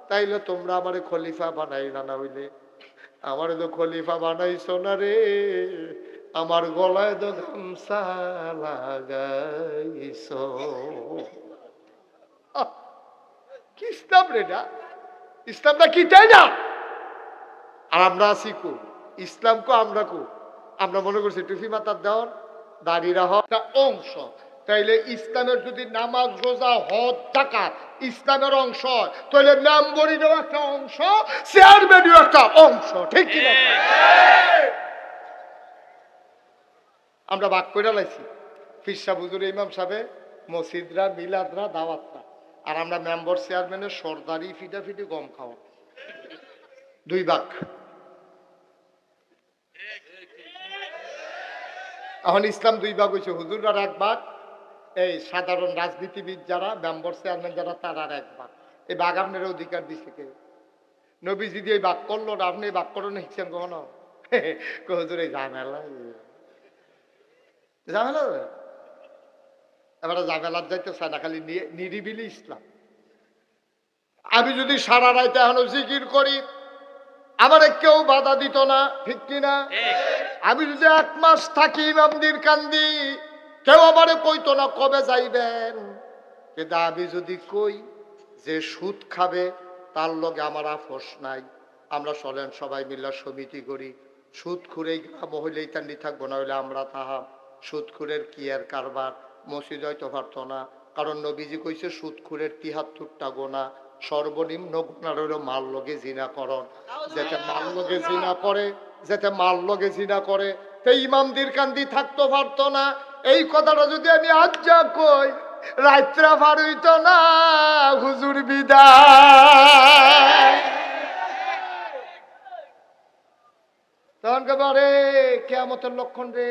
তাইলে তোমরা আমারে খলিফা বানাই না হইলে আমার তো খলিফা বানাইছো না রে আমার গলায় তো গামছা লাগাইছো কি ইসলাম রে না ইসলামটা কি তাই না আর আমরা আছি কু ইসলাম কো আমরা মনে করছি টুপি মাথার দেওয়ার দাড়িরা একটা অংশ তাইলে ইসলামের যদি নামাজ রোজা হজ যাকাত ইসলামের অংশ তাহলে মেম্বরিরও একটা অংশ চেয়ারম্যানেরও একটা অংশ ঠিক কি না আমরা ভাগ করে লাইছি ফিরসা হুজুর ইমাম সাহেব মসজিদরা মিলাদরা দাওয়াতরা আর আমরা মেম্বার চেয়ারম্যানের সর্দারি ফিটাফিটি গম খাওয়া 2 ভাগ। এখন ইসলাম 2 ভাগ হয়েছে, হুজুরার 1 ভাগ, এই সাধারণ রাজনীতিবিদ যারা মেম্বার চেয়ারম্যান যারা তারা 1 ভাগ। এই ভাগ আপনার অধিকার দিচ্ছে কে? নবীজি দিয়ে ভাগ করলো না, আপনি ভাগ করে নিচ্ছেন কখনো? হুজুর এই ঝামেলা ঝামেলা এবারে ঝামেলার যাইতে চায় না, খালি নিরিবিলি ইসলাম। আমি যদি সারা রাইতে এখনো জিকির করি আমার কেউ বাধা দিত না, ঠিক কিনা? আমি যদি 1 মাস থাকি ইমামদের কান্দি কেউ আমারে কইতো না কবে যাইবেন। কিন্তু আমি যদি কই যে সুদ খাবে তার লগে আমার আপোষ নাই, আমরা চলেন সবাই মিলে সমিতি করি, সুদখুরেই গ্রাম হইলেই তান্ডি থাকবো, না হইলে আমরা তাহা। সুদখুরের কি আর কারবার? মসজিদ হয়তো পারতো না, কারণ নবীজি কইছে সুদখুরের 73টা গোনা, সর্বনিম্ন গোনা হইল মাল লগে জিনা করন। যেতে মাল লগে জিনা করে, যেতে মাল লগে জিনা করে, তো ইমামদের কান্দি থাকতে পারতো না। এই কথাটা যদি আমি আজ যা কই রাত্রা পার হইত না, হুজুর বিদায়। তখন কেবারে কিয়ামতের লক্ষণ রে,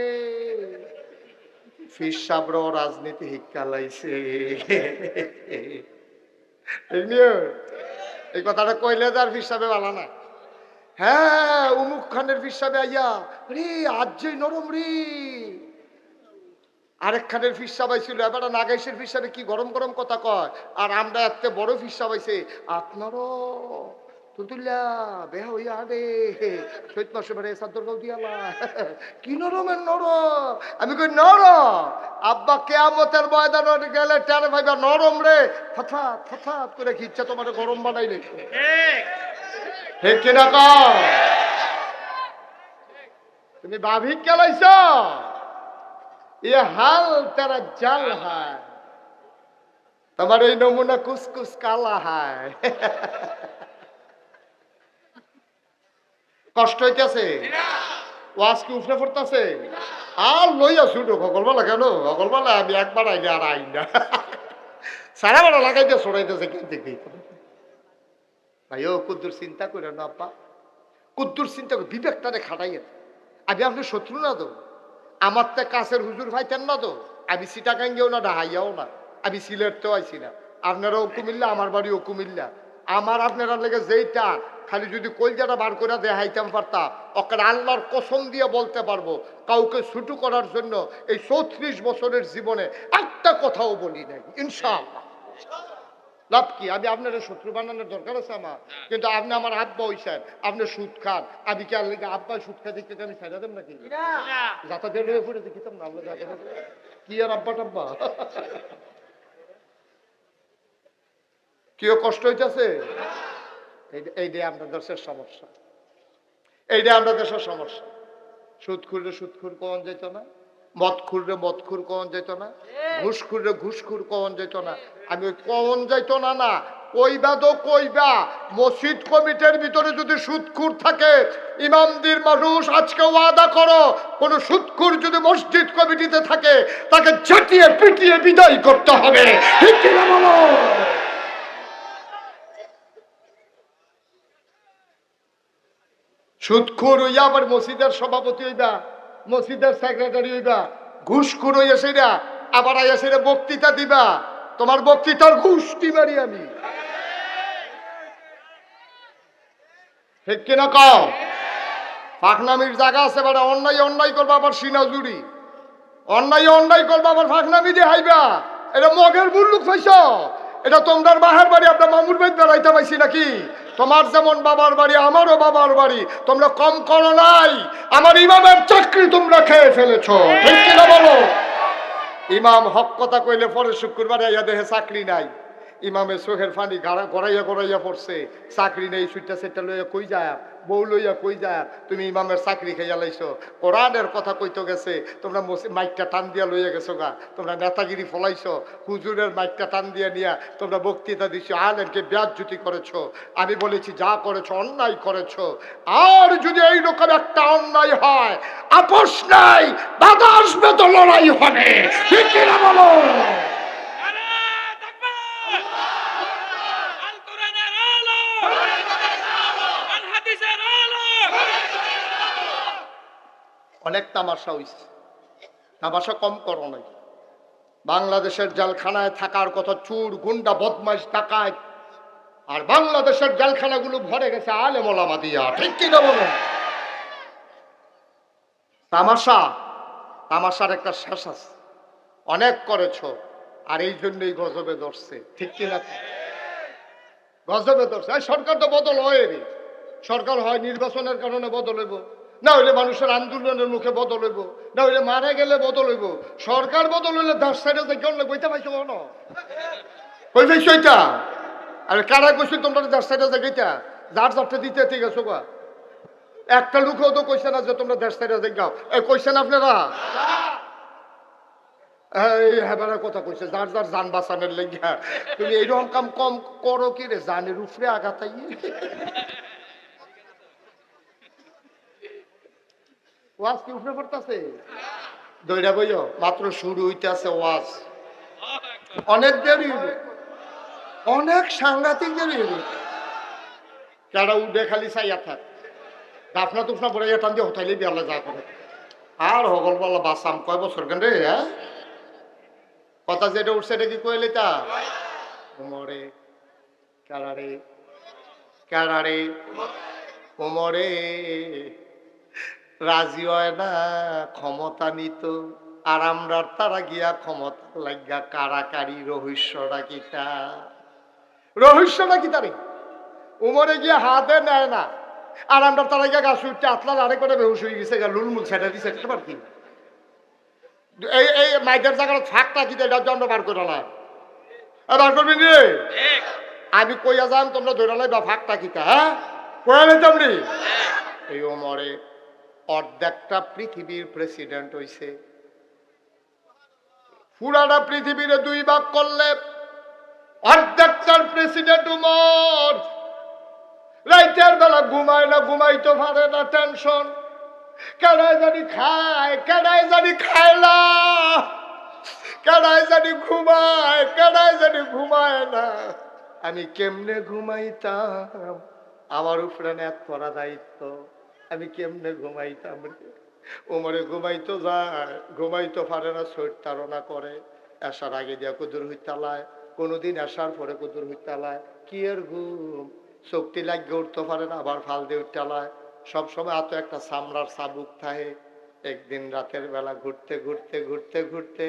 ফির সাবর রাজনীতি হিক্কা লাইছে। এই কথাটা কইলে তার ফির সাবে ভালো না। হ্যাঁ, উমুক খানের ফির সাবে আইয়া রে আজ যে নরম রে। আরেক খানের ফির সাবাই ছিল, এবার নাগাইশের ফির সাবে কি গরম গরম কথা কয়, আর আমরা এত বড় ফির সাবাইছে আপনারও তুতুল্লা বেহা হইয়া রে শৈত মাসে বেড়ে সাদ্দর গাও দিয়ালা কি নরমের নরম। আমি কই নরম আব্বা কিয়ামতের ময়দানে গেলে টের ভাইবা নরম রে, থথা থথা করে কি ইচ্ছা তোমার গরম বানাইলে, ঠিক কিনা কও? তুমি ভাবি কেলাইছ ये हाल तेरा जल है, तुम्हारे नमूना कुछ कुछ काला है। কষ্ট হইতেছে, ওয়াজ কি উঠে পড়তেছে? আর লইয়া ছুটো সকলবেলা, কেন সকলবেলা আমি একবার আইলে আর আই না, সারা বেলা লাগাইতে ছড়াইতেছে কিন্তু ভাই ও কুদ্দুর চিন্তা করে না আব্বা, কুদ্দুর চিন্তা করে বিবেকটারে খাটাইয়েন। আমি আপনার শত্রু না তো, আমার তো কাছের হুজুর ভাইতেন না তো, আমি চিটাগাঙ্গেও না ঢাহাইয়াও না, আমি সিলেটতেও আইছি না। আপনারাও কুমিল্লা, আমার বাড়িও কুমিল্লা। আমার আপনারা লেগে যেইটা খালি যদি কলজাটা বার করে দেখাইতাম পারতাম, ওকে আল্লাহর কসম দিয়ে বলতে পারবো কাউকে ছুটু করার জন্য এই 34 বছরের জীবনে একটা কথাও বলি নাই, ইনশাআল্লাহ। লাভ কি? আমি আপনার শত্রু বানানোর দরকার আছে আমার? কিন্তু আপনি আমার আব্বা হইছেন, আপনি সুদ খান, আমি কি আল্লাহ আব্বা সুদ খা দেখতে আমি ছাড়া দেব নাকি? যাতা দিয়ে পড়ে দেখিতাম না আল্লাহ কি আর আব্বা টাব্বা কেউ কষ্ট হইতেছে? এইটাই আপনার দেশের সমস্যা, এইটাই আমরা দেশের সমস্যা। সুদ খুরলে সুদখুর কখন যেত না, মদ খুরলে মদখুর কখন যেত না, ঘুষ খুরলে ঘুষখুর কখন যেত না। আমি ওই কখন যাইতো না না কইবা তো কইবা, মসজিদ কমিটির ভিতরে যদি সুদখুর থাকে, ইমামদের মানুষ আজকে ওয়াদা করো, কোন সুদখুর যদি মসজিদ কমিটিতে থাকে তাকে ঝাঁটিয়ে পিটিয়ে বিদায় করতে হবে, ঠিক কিনা বলো? সুদখুর হইয়া আবার মসজিদের সভাপতি হইবা, মসজিদের সেক্রেটারি হইবা, ঘুষখুর হইয়া সেরা আবার আইয়া সেরা বক্তৃতা দিবা, তোমার বক্তৃতার ঘুষটি মারি আমি, ঠিক কিনা কও? ফাঁকনামির জায়গা আছে, বাড়া অন্যায় অন্যায় করবা আবার সিনা জুড়ি, অন্যায় অন্যায় করবা আবার ফাঁকনামি দিয়ে হাইবা, এটা মগের বুল্লুক পাইছ? এটা তোমার বাহার বাড়ি, আপনার মামুর বাড়ি বেড়াইতে পাইছি নাকি? তোমার যেমন বাবার বাড়ি আমারও বাবার বাড়ি, তোমরা কম করো নাই, আমার ইমামের চাকরি তোমরা খেয়ে ফেলেছো, ঠিক কিনা বলো? ইমাম হক কথা কইলে পরে শুক্রবারে আইয়া দেহে চাকরি নাই, ইমামের চোখের ফানি গড়াইয়া গড়াইয়া পড়ছে, চাকরি নেই, সুইটা সেটা লইয়া কই যায়, বউ লইয়া কই যায়, তুমি ইমামের চাকরি খাইয়া লাইছো, কোরআনের কথা কইতে গেছে তোমরা মাইকটা টান দিয়া লইয়া গেছো গা, তোমরা নেতাগিরি ফলাইছো, হুজুরের মাইকটা টান দিয়া নিয়া তোমরা বক্তৃতা দিছো, আলেমকে বেয়াজ্জতি করেছো। আমি বলেছি যা করেছো অন্যায় করেছো, আর যদি এইরকম একটা অন্যায় হয় আপোষ নাই, বাধা আসবে তো লড়াই হবে, ঠিক কিনা বলো? অনেক তামাশা হইছে, তামাশা কম করো নাই। বাংলাদেশের জেলখানায় থাকার কথা চোর, গুন্ডা, বদমাইশ, ডাকাত, আর বাংলাদেশের জেলখানাগুলো ভরে গেছে আলেম ওলামা দিয়া। ঠিক কি না বলো? তামাশা, তামাশার একটা শেষ আছে। অনেক করেছ, আর এই জন্যই গজবে ধরছে। ঠিক কিনা? গজবে ধরছে। সরকার তো বদল হয়, সরকার হয় নির্বাচনের কারণে বদল হইব, না হইলে মানুষের আন্দোলনের মুখে বদল হইব, না হইলে মারা গেলে বদল হইব। সরকার বদল হইলে 10 সাইডে যে কেউ বইতে পাইছো কেন? কই পাইছো এটা? আরে কারা কইছো তোমরা 10 সাইডে যে গেইতা? যার যারটা দিতে ঠিক আছে গা। একটা লোকও তো কইছে না যে তোমরা 10 সাইডে যে গাও। এই কইছেন আপনারা? এই হেবারের কথা কইছে, যার যার জান বাঁচানোর লেগা। তুমি এইরকম কাম কম করো কি রে? জানের উপরে আঘাতাই ওয়াজ কি উপরে পড়তেছে? দইরা বইও মাত্র শুরু হইতেছে ওয়াজ। অনেক দেরি হইবে, অনেক সাংঘাতিক দেরি হইবে। কেডা উঠে খালি চাইয়া থাক, দাফনা তুফনা পড়ে টান দিয়ে হতাইলে বিয়ালে যা করে। আর হগল বলা বাসাম কয় বছর কেন রে? হ্যাঁ, কথা যেটা উঠছে এটা কি কইলে তা উমরে কারারে কারারে উমরে রাজি হয় না ক্ষমতা নিত, আর আমরার তারা গিয়া ক্ষমতা লাগিয়া কারাকারি। রহস্যটা কিতা? রহস্যটা কি তারে? উমরে গিয়া হাতে নেয় না, আর আমরা তারা গিয়া গাছ উঠতে আতলার আরেক করে বেহুশ হয়ে গেছে, লুলমুল ছেড়ে দিছে। কি এই এই মাইদের জায়গার ফাঁকটা কি এটা জন্ম বার করে না? বার করবি রে? আমি কইয়া যান তোমরা ধরে লাই বা ফাঁকটা কিতা? হ্যাঁ, কয়া নিতাম রে। এই ওমরে অর্ধেকটা পৃথিবীর প্রেসিডেন্ট হইছে। পুরাটা পৃথিবীরে 2 ভাগ করলে অর্ধেকটার প্রেসিডেন্ট উমর। রাইতের বেলা ঘুমায় না, ঘুমাইতে পারে না, টেনশন। কেডাই জানি খায়, কেডাই জানি খায় না, কেডাই জানি ঘুমায়, কেডাই জানি ঘুমায় না। আমি কেমনে ঘুমাইতাম? আমার উপরে নেত করা দায়িত্ব, আমি কেমনে ঘুমাইতাম? ওমরে ঘুমাইতো যায়, ঘুমাইতে পারে না, শরীর তাড়না করে। আসার আগে দিয়া কুদুর হইতালায়, কোনোদিন আসার পরে কুদুর হইতালায়। কি এর ঘুম? শক্তি লাগিয়ে উঠতে পারে না, আবার ফাল দিয়ে উঠতালায়। সবসময় এত একটা সামরার চাবুক থাকে। একদিন রাতের বেলা ঘুরতে ঘুরতে ঘুরতে ঘুরতে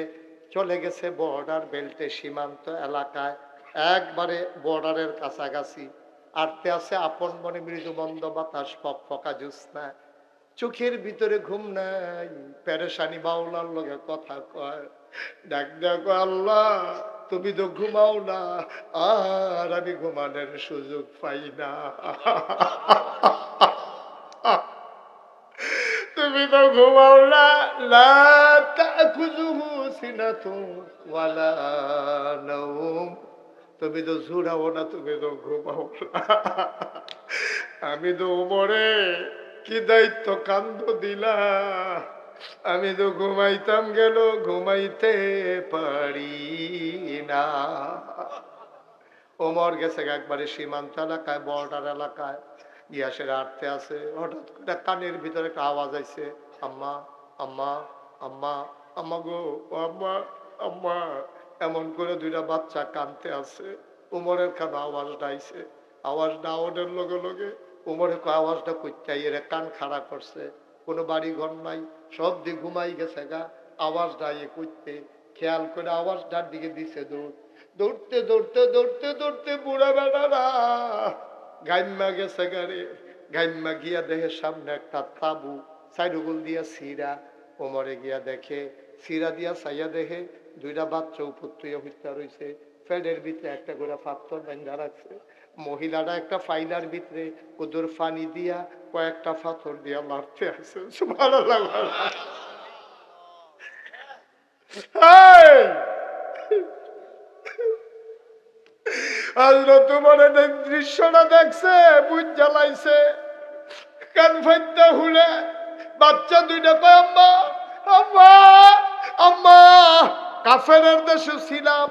চলে গেছে বর্ডার বেল্টে, সীমান্ত এলাকায়, একবারে বর্ডারের কাছাকাছি। আটতে আছে আপন মনে মৃদু মন্দ বাতাস, ফকফকা জ্যোৎস্না। চোখের ভিতরে ঘুম নাই, পেরেশানি, বাউলার লগে কথা কয়, ডাক দেখো আল্লাহ তুমি তো ঘুমাও না, আর আমি ঘুমানোর সুযোগ পাই না। তুমি তো ঘুমাও না, লা তাখুযুহু সিনাতুন ওয়ালা নাওম। তুমি তো ঝুড়াও না, তুমি তো ঘুমাও না। আমি তো উমরে কি দায়িত্ব কান্দ দিলা, আমি তো ঘুমাইতাম গেল ঘুমাইতে পারি না। ওমর গেছে একবারে সীমান্ত এলাকায়, বর্ডার এলাকায়, ইয়াসের আটতে আছে। হঠাৎ করে কানের ভিতরে একটা আওয়াজ আইছে, আম্মা আম্মা আম্মা, আম্মা গো, আম্মা আম্মা। এমন করে 2টা বাচ্চা কানতে আছে। উমরের কানে আওয়াজটা আইছে। আওয়াজটা আওয়াজের লগে লগে উমরে আওয়াজটা করতেই এরা কান খাড়া করছে। কোনো বাড়ি ঘর নাই, সব দিয়ে ঘুমাই গেছে গা। আওয়াজটা ইয়ে করতে খেয়াল করে আওয়াজটার দিকে দিছে দৌড়। দৌড়তে দৌড়তে দৌড়তে দৌড়তে বুড়া বেড়ারা গাইম্মা গেছে গাড়ি। গাইম্মা গিয়া দেখে সামনে একটা তাবু, সাইডগুল দিয়া সিরা। ওমরে গিয়া দেখে, সিরা দিয়া চাইয়া দেখে 2টা বাচ্চা উপর তুইয়া হইতা রয়েছে। ফেডের ভিতরে একটা করে পাথর বান্ধা রাখছে। মহিলারা একটা ফাইলার ভিতরে ওদের পানি দিয়া কয়েকটা পাথর দিয়া মারতে আছে। সুবহানাল্লাহ। তোমার দৃশ্যটা দেখছে, বুঝ জ্বালাইছে, কান ফাইতে হুলে বাচ্চা 2টা কয় আম্মা আম্মা আম্মা। কাফেরের দেশে ছিলাম,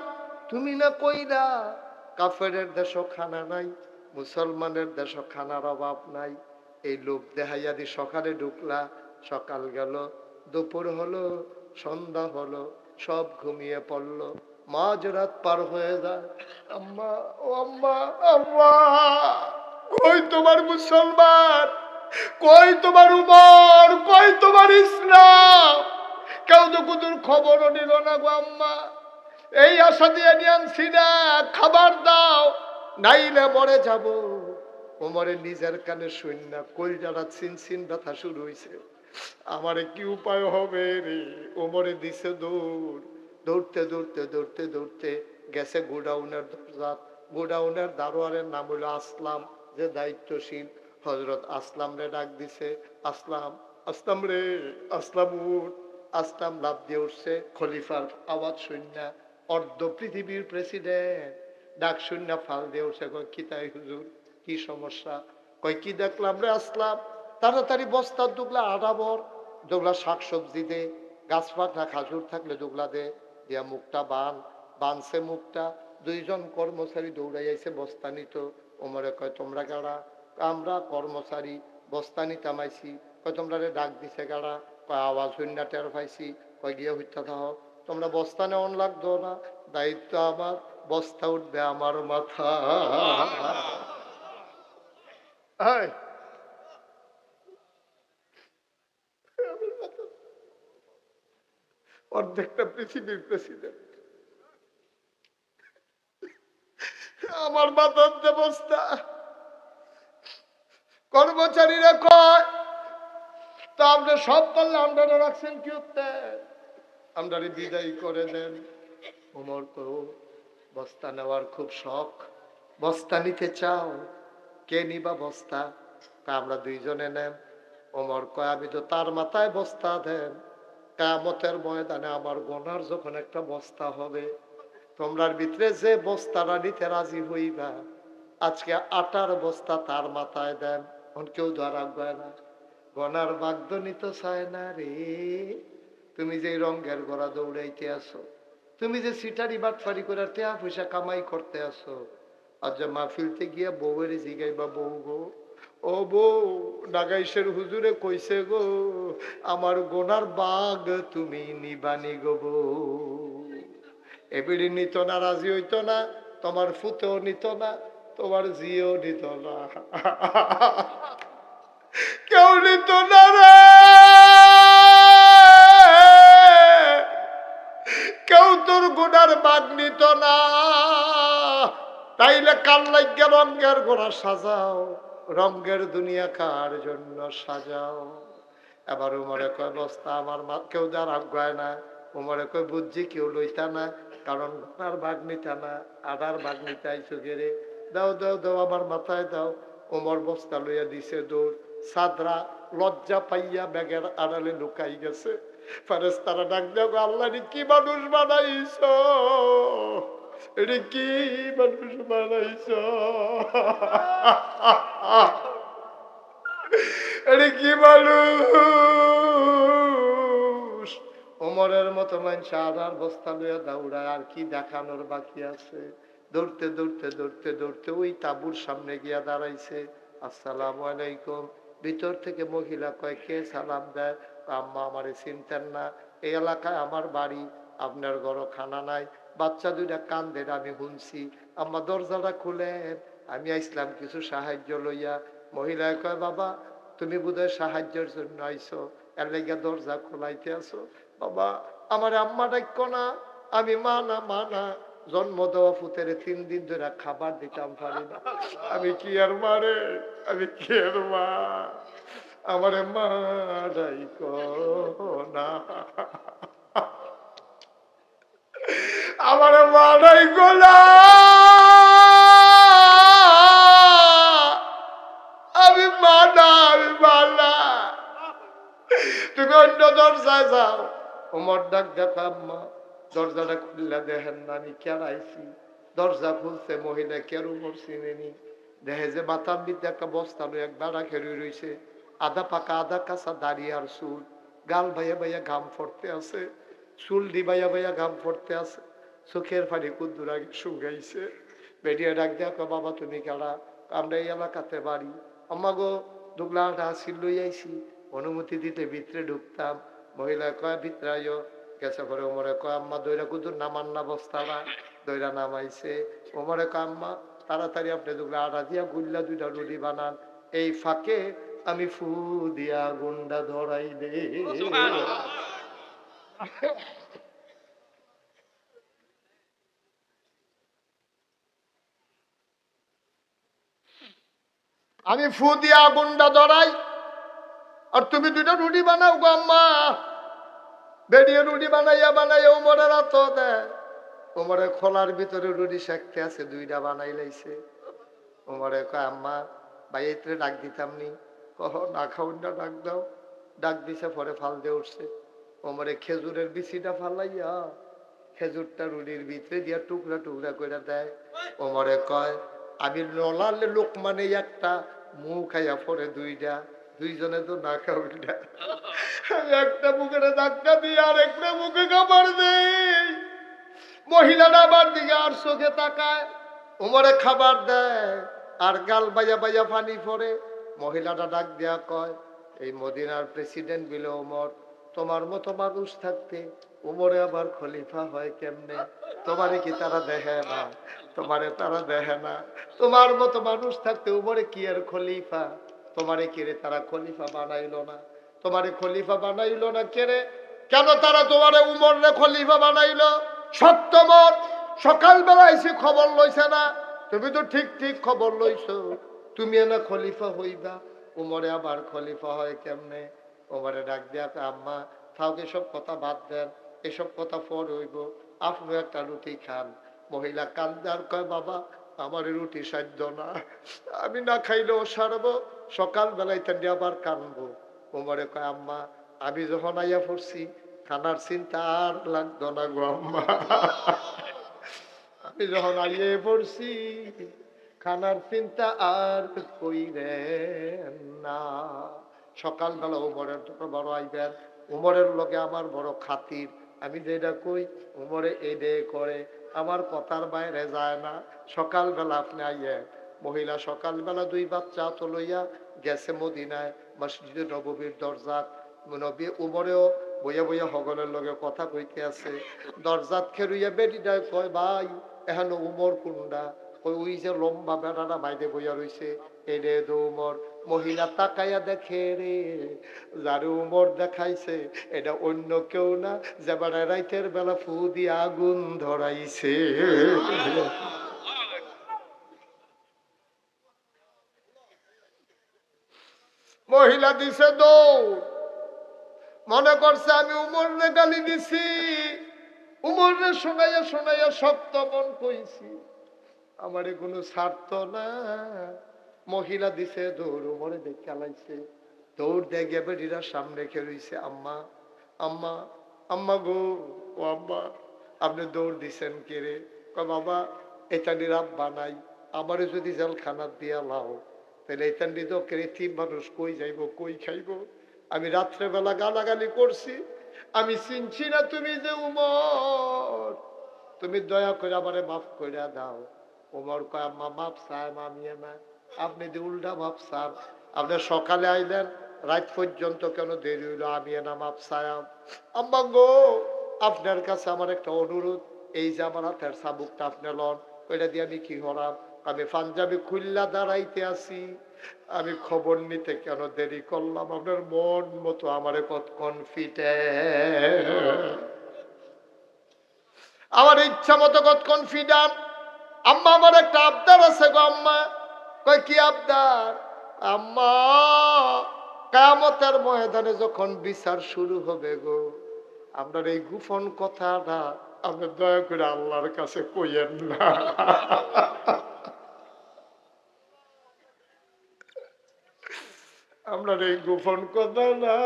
তুমি না কইরা কাফেরের দেশও খানা নাই, মুসলমানের দেশও খানার অভাব নাই। এই লোক দেখাইয়া দি সকালে ঢুকলা, সকাল গেল, দুপুর হলো, সন্ধ্যা হলো, সব ঘুমিয়ে পড়লো, মাঝরাত পার হয়ে যায়। আম্মা, ও আম্মা, আম্মা, কই তোমার মুসলমান, কই তোমার উমর, কই তোমার ইসলাম? কেউ তো কুতুর খবরও নিল না গো আম্মা। এই আশা দিয়ে নিয়ে আনছি না, খাবার দাও নাইলে মরে যাব। ওমরে নিজের কানে শূন্য কলজাটা চিনচিন ব্যথা শুরু হয়েছে। আমারে কি উপায় হবে রে? ওমরে দিছে দৌড়, দৌড়তে দৌড়তে দৌড়তে দৌড়তে গেছে গোডাউনের দরজা। গোডাউনের দারোয়ারের নাম হলো আসলাম, যে দায়িত্বশীল। হজরত আসলাম রে ডাক দিছে, আসলাম, আসলাম রে, আসলাম উঠ। আসলাম লাভ দিয়ে উঠছে। খলিফার আওয়াজ শূন্য, অর্ধ পৃথিবীর প্রেসিডেন্ট ডাক শূন্য ফাল দিয়ে উঠছে। কয় কি তাই হুজুর, কি সমস্যা? কয় কি দেখলাম রে আসলাম, তাড়াতাড়ি বস্তার দুগলা আড়াবর, যেগুলা শাকসবজি দে, গাছপালা খাজুর থাকলে দুগলা দে, দিয়া মুখটা বানছে মুখটা। দুইজন কর্মচারী দৌড়াইয়াছে বস্তা নিত। ওমরে কয় তোমরা কারা? আমরা কর্মচারী, বস্তা নিতামাইছি। কয় তোমরা রে ডাক দিছে কারা? কয় আওয়াজ হইনা টের পাইছি। কয় গিয়ে হইতে থাকো, তোমরা বস্তা নেওয়ান লাগতো না, দায়িত্ব আমার, বস্তা উঠবে আমার মাথা। অর্ধেকটা পৃথিবীর প্রেসিডেন্ট, আমার মাথার ব্যবস্থা। কর্মচারীরা কয় তা আপনি সব পারলে আমরা রাখছেন কি উত্তর, আমরা বিদায় করে দেন। ওমর কো বস্তা নেওয়ার খুব শখ, বস্তা নিতে চাও? কে নিবা বস্তা? আমরা দুইজনে নেন। ওমর কয় আমি তো তার মাথায় বস্তা দেন, কিয়ামতের ময়দানে আমার গোনার যখন একটা বস্তা হবে, তোমরার ভিতরে যে বস্তাটা নিতে রাজি হইবা, আজকে আটার বস্তা তার মাথায় দেন। কেউ ধরা গয় না, গনার বাগ্য নিতে চায় না রে। তুমি যে রঙের গড়া দৌড়াইতে আসো, তুমি যে সিটারি বাটফারি করে টেয়া পয়সা কামাই করতে আসো, আর যে মাহফিলতে গিয়া বউয়ের জিগাইবা, বউ গো, ও বউ, নাগাইশের হুজুরে কইছে গো আমার গোনার বাগ তুমি নিবানি গো বউ। এবিড়ি নিত না, রাজি হইতো না, তোমার ফুতেও নিত না, তোমার জিও নিত না, কেউ নিত না রে, কেউ তোর গোনার বাগ নিত না। তাইলে কাল লাগিয়া রঙের গোড়া সাজাও, রঙের দুনিয়া কার জন্য সাজাও। এবার উমরে কয় বস্তা আমার মা, কেউ যার আজ্ঞায় না। উমরে কয় বুঝছি কেউ লইতা না, কারণ গোনার বাগ নিতা না, আদার বাগ নিতে আইসো গেরে, দাও দাও দাও আমার মাথায় দাও। ওমর বস্তা লইয়া দিছে দৌড়। সাদরা লজ্জা পাইয়া ব্যাগের আড়ালে লুকাই গেছে। ফেরেশতারা ডাক দেও, আল্লাহ রে কি মানুষ বানাইছো, এটা কি মানুষ বানাইছো, এটা কি মানুষ? ওমরের মতো মানুষ আধার বস্তা লইয়া দৌড়ায়, আর কি দেখানোর বাকি আছে? দৌড়তে দৌড়তে দৌড়তে দৌড়তে ওই তাঁবুর সামনে গিয়া দাঁড়াইছে। আসসালামু আলাইকুম। ভিতর থেকে মহিলা কয়, কে সালাম দেয়? আম্মা আমারে চিনতেন না, এই এলাকায় আমার বাড়ি, আপনার ঘরও খানা নাই, বাচ্চা দুইটা কান্দে, আমি শুনছি, আম্মা দরজাটা খুলেন, আমি আইসলাম কিছু সাহায্য লইয়া। মহিলায় কয়, বাবা তুমি বোধহয় সাহায্যের জন্য আইসো, এর লেগে দরজা খোলাইতে আসো। বাবা আমার আম্মা ডাক্য না, আমি মা না, জন্ম দেওয়া ফুতের 3 দিন ধরে খাবার দিতাম পারি না, আমি কি আর মারে, আমি কি আর মা, আমার মা ডাইক না, আমার মা ডাইক না, আমি মা না, আমি মা না, তুমি অন্য দরজায় যাও। ওমর ডাক দেখো, আম্মা দরজাটা খুললে দেখেন না আমি কেন আইছি। দরজা খুলছে, মহিলা কেন উমর চিনেনি, দেখে যে মাথার মধ্যে একটা বস্তা লই এক বেড়া খেয়ে রয়েছে, আধা পাকা আধা কাঁচা দাঁড়িয়ে আর চুল, গাল ভাইয়া ভাইয়া ঘাম ফরতে আছে, চুল ডি ভাইয়া ভাইয়া ঘাম ফরতে আছে, চোখের ফানি কুদ্দুর আগে শুকাইছে। বেরিয়ে ডাক দেখো, বাবা তুমি কেডা? আমরা এই এলাকাতে বাড়ি, আম্মা গো দুগলাটা আসিল লই আইছি, অনুমতি দিতে ভিতরে ঢুকতাম। মহিলা কয় ভিতরে আইও। গেছে পরে ওমরে কয় আম্মা দইরা কুদুর নামান না বস্তারা, দইরা নামাইছে। ওমরে কয় আম্মা তাড়াতাড়ি আপনি দুগুলো আটা দিয়া গুল্লা 2টা রুটি বানান, এই ফাঁকে আমি ফু দিয়া গুন্ডা ধরাই দে। আমি ফু দিয়া গুন্ডা ধরাই, আর তুমি 2টা রুটি বানাও গো আম্মা। বেরিয়ে রুটি বানাইয়া উমরের হাত দেয়। উমরে খোলার ভিতরে রুটি শেখতে আছে, 2টা বানাই লাইছে। উমরে কয় আম্মা ভাই এতে ডাক দিতাম নি। কহ না খাউন না, ডাক দাও। ডাক দিছে, পরে ফাল দিয়ে উঠছে। উমরে খেজুরের বিচিটা ফালাইয়া খেজুরটা রুটির ভিতরে দিয়া টুকরা টুকরা করে দেয়। ওমরে কয় আমি নলালে লোক মানে একটা মুখ খাইয়া পরে 2টা, 2জনে তো না খাওয়া। আমি একটা মুখের ধাক্কা দিয়ে আর একটা মুখে খাবার দেই। মহিলাটা আমার দিকে আর চোখে তাকায়। ওমরে খাবার দেয় আর গাল বাইয়া বাইয়া পানি পড়ে। মহিলাটা ডাক দিয়া কয় এই মদিনার প্রেসিডেন্ট বিলে ওমর, তোমার মতো মানুষ থাকতে উমরে আবার খলিফা হয় কেমনে? তোমারে কি তারা দেখে না? তোমারে তারা দেখে না? তোমার মতো মানুষ থাকতে উমরে কি আর খলিফা? তোমারে কিরে তারা খলিফা বানাইলো না? তোমারে খলিফা বানাইলো না কেরে? কেন তারা তোমারে উমরে খলিফা বানাইলো? সত্যমর সকালবেলা এসে খবর লইছে না? তুমি তো ঠিক ঠিক খবর লইছো, তুমি না খলিফা হইবা। উমরে আবার খলিফা হয় কেমনে? উমরে ডাক দিয়া আম্মা তাহলে সব কথা বাদ দেন, এসব কথা পর হইব, আপনি একটা রুটি খান। মহিলা কান্দার কয় বাবা আমার রুটি সাধ্য না, আমি না খাইলেও সারবো, সকালবেলায় তান্ডি আবার কানবো। উমরে কয় আম্মা আমি যখন আইয়া পড়ছি খানার চিন্তা আর লাগতো না গো আম্মা। আমি যখন আইয়ে পড়ছি খানার চিন্তা আর কইরেন না। সকালবেলা উমরের বড় আইবেন, উমরের লগে আমার বড় খাতির, আমি যেটা কই উমরে এইডে করে, আমার কথার বাইরে যায় না। সকালবেলা আপনি আইয়ে। মহিলা সকালবেলা 2 বাচ্চা তো লইয়া গেছে মদিনায় মসজিদে নববীর দরজাত। নবী উমরেও বইয়া বইয়া হগলের লগে কথা কইতে আছে। দরজাত খেরুইয়া বেটিটায় কয় ভাই এখানে উমর কুন্ডা? ওই যে লম্বা বেড়াটা বাইরে বইয়া রইছে, এরে দো উমর। মহিলা তাকাইয়া দেখে রে, যারে উমর দেখাইছে এটা অন্য কেউ না, যে বেড়া রাইতের বেলা ফু দিয়ে আগুন ধরাইছে। মহিলা দিছে দৌড়, মনে করছে আমি উমরে গালি দিছি, উমরে শোনাইয়া শোনাইয়া শক্ত মন কইছি, আমারে কোনো স্বার্থ না। মহিলা দিছে দৌড়, উমরে দেখে চালাইছে। দৌড় দিয়ে গিয়ে বেটিরা সামনে রেখে রইছে। আম্মা আম্মা আম্মা গো, ও আম্মা আপনি দৌড় দিছেন কে রে? বাবা এটানি রাব্বা নাই, আমারে যদি জেলখানা দিয়া লাও তাহলে এটানি তো কৃত্রিম মানুষ কই যাইব, কই খাইব? আমি রাত্রেবেলা গালাগালি করছি, আমি চিনছি না তুমি যে উমর, তুমি দয়া করে আমারে মাফ করে দাও। উমর কয় আম্মা মাপ চায় মামিয়ে না, আপনি যে উল্টা মাপ চান, আপনি সকালে আইলেন রাত পর্যন্ত কেন দেরি হইল? আমি না মাপ চায়াম। আম্মা গো আপনার কাছে আমার একটা অনুরোধ, এই যে আমার হাতের চাবুকটা আপনি লন, ওইটা দিয়ে আমি কি হরাম? আমি পাঞ্জাবি খুল্লা দাঁড়াইতে আছি, আমি খবর নিতে কেন দেরি করলাম? আপনার মন মতো আমারে কত কনফিডেন্ট, আমার ইচ্ছা মতো কত কনফিডেন্ট। আম্মা আমার একটা আবদার আছে গো আম্মা। কয় কি আবদার? আম্মা কিয়ামতের ময়দানে যখন বিচার শুরু হবে গো, আপনার এই গোপন কথাটা আপনি দয়া করে আল্লাহর কাছে কইয়েন না। আপনার এই গোপন কথা না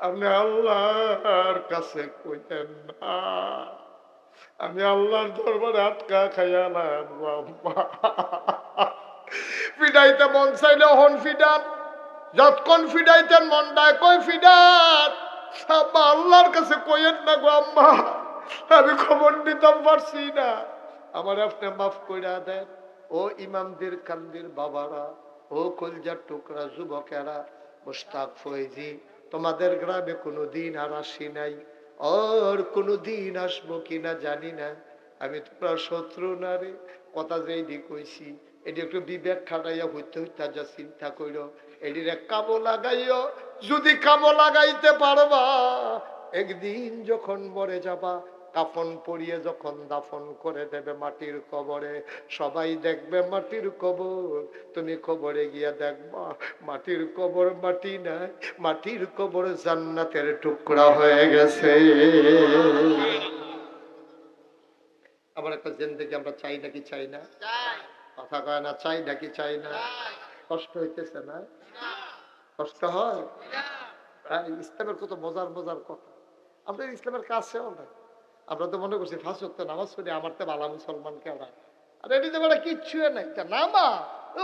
আপনি আল্লাহর কাছে কইতেন না, আমি আল্লাহর দরবারে আটকা খাইয়া না। ফিডাইতে মন চাইলে হন ফিডান, যতক্ষণ ফিডাইতেন মনটায় কই ফিডান। আম্মা আল্লাহর কাছে কইেন না গো আম্মা, আমি খবর নিতাম পারছি না, আমার আপনি মাফ কইরা দেন। ও ইমামদের কান্দির বাবারা, ও কলজার টুকরা যুবকেরা, মুশতাক ফৈজি, তোমাদের গ্রামে কোনোদিন আর আসি নাই, আর কোনোদিন আসবো কিনা জানি না। আমি তোমরা শত্রু না রে, কথা যেই দি কইছি এটি একটু বিবেক খাটাইয়া হইতে হইতে যা চিন্তা কইরো, এটির এক কামো লাগাইও। যদি কামো লাগাইতে পারবা, একদিন যখন মরে যাবা, কাফন পরিয়ে যখন দাফন করে দেবে মাটির কবরে, সবাই দেখবে মাটির কবর, তুমি কবরে গিয়া দেখবা মাটির কবর মাটি নাই, মাটির কবর জান্নাতের টুকরা হয়ে গেছে। আবার একটা জিন্দেগি আমরা চাই নাকি চাই না? কথা কয় না, চাই নাকি চাই না? কষ্ট হইতেছে না? কষ্ট হয়? ইসলামের কত মজার মজার কথা, আমরা ইসলামের কাছেও না। আমরা তো মনে করছি ফাঁস ওয়াক্ত নামাজ পড়ি আমার তো বালা মুসলমান কেনা, আর এটি বলে কিচ্ছু নাই, নামা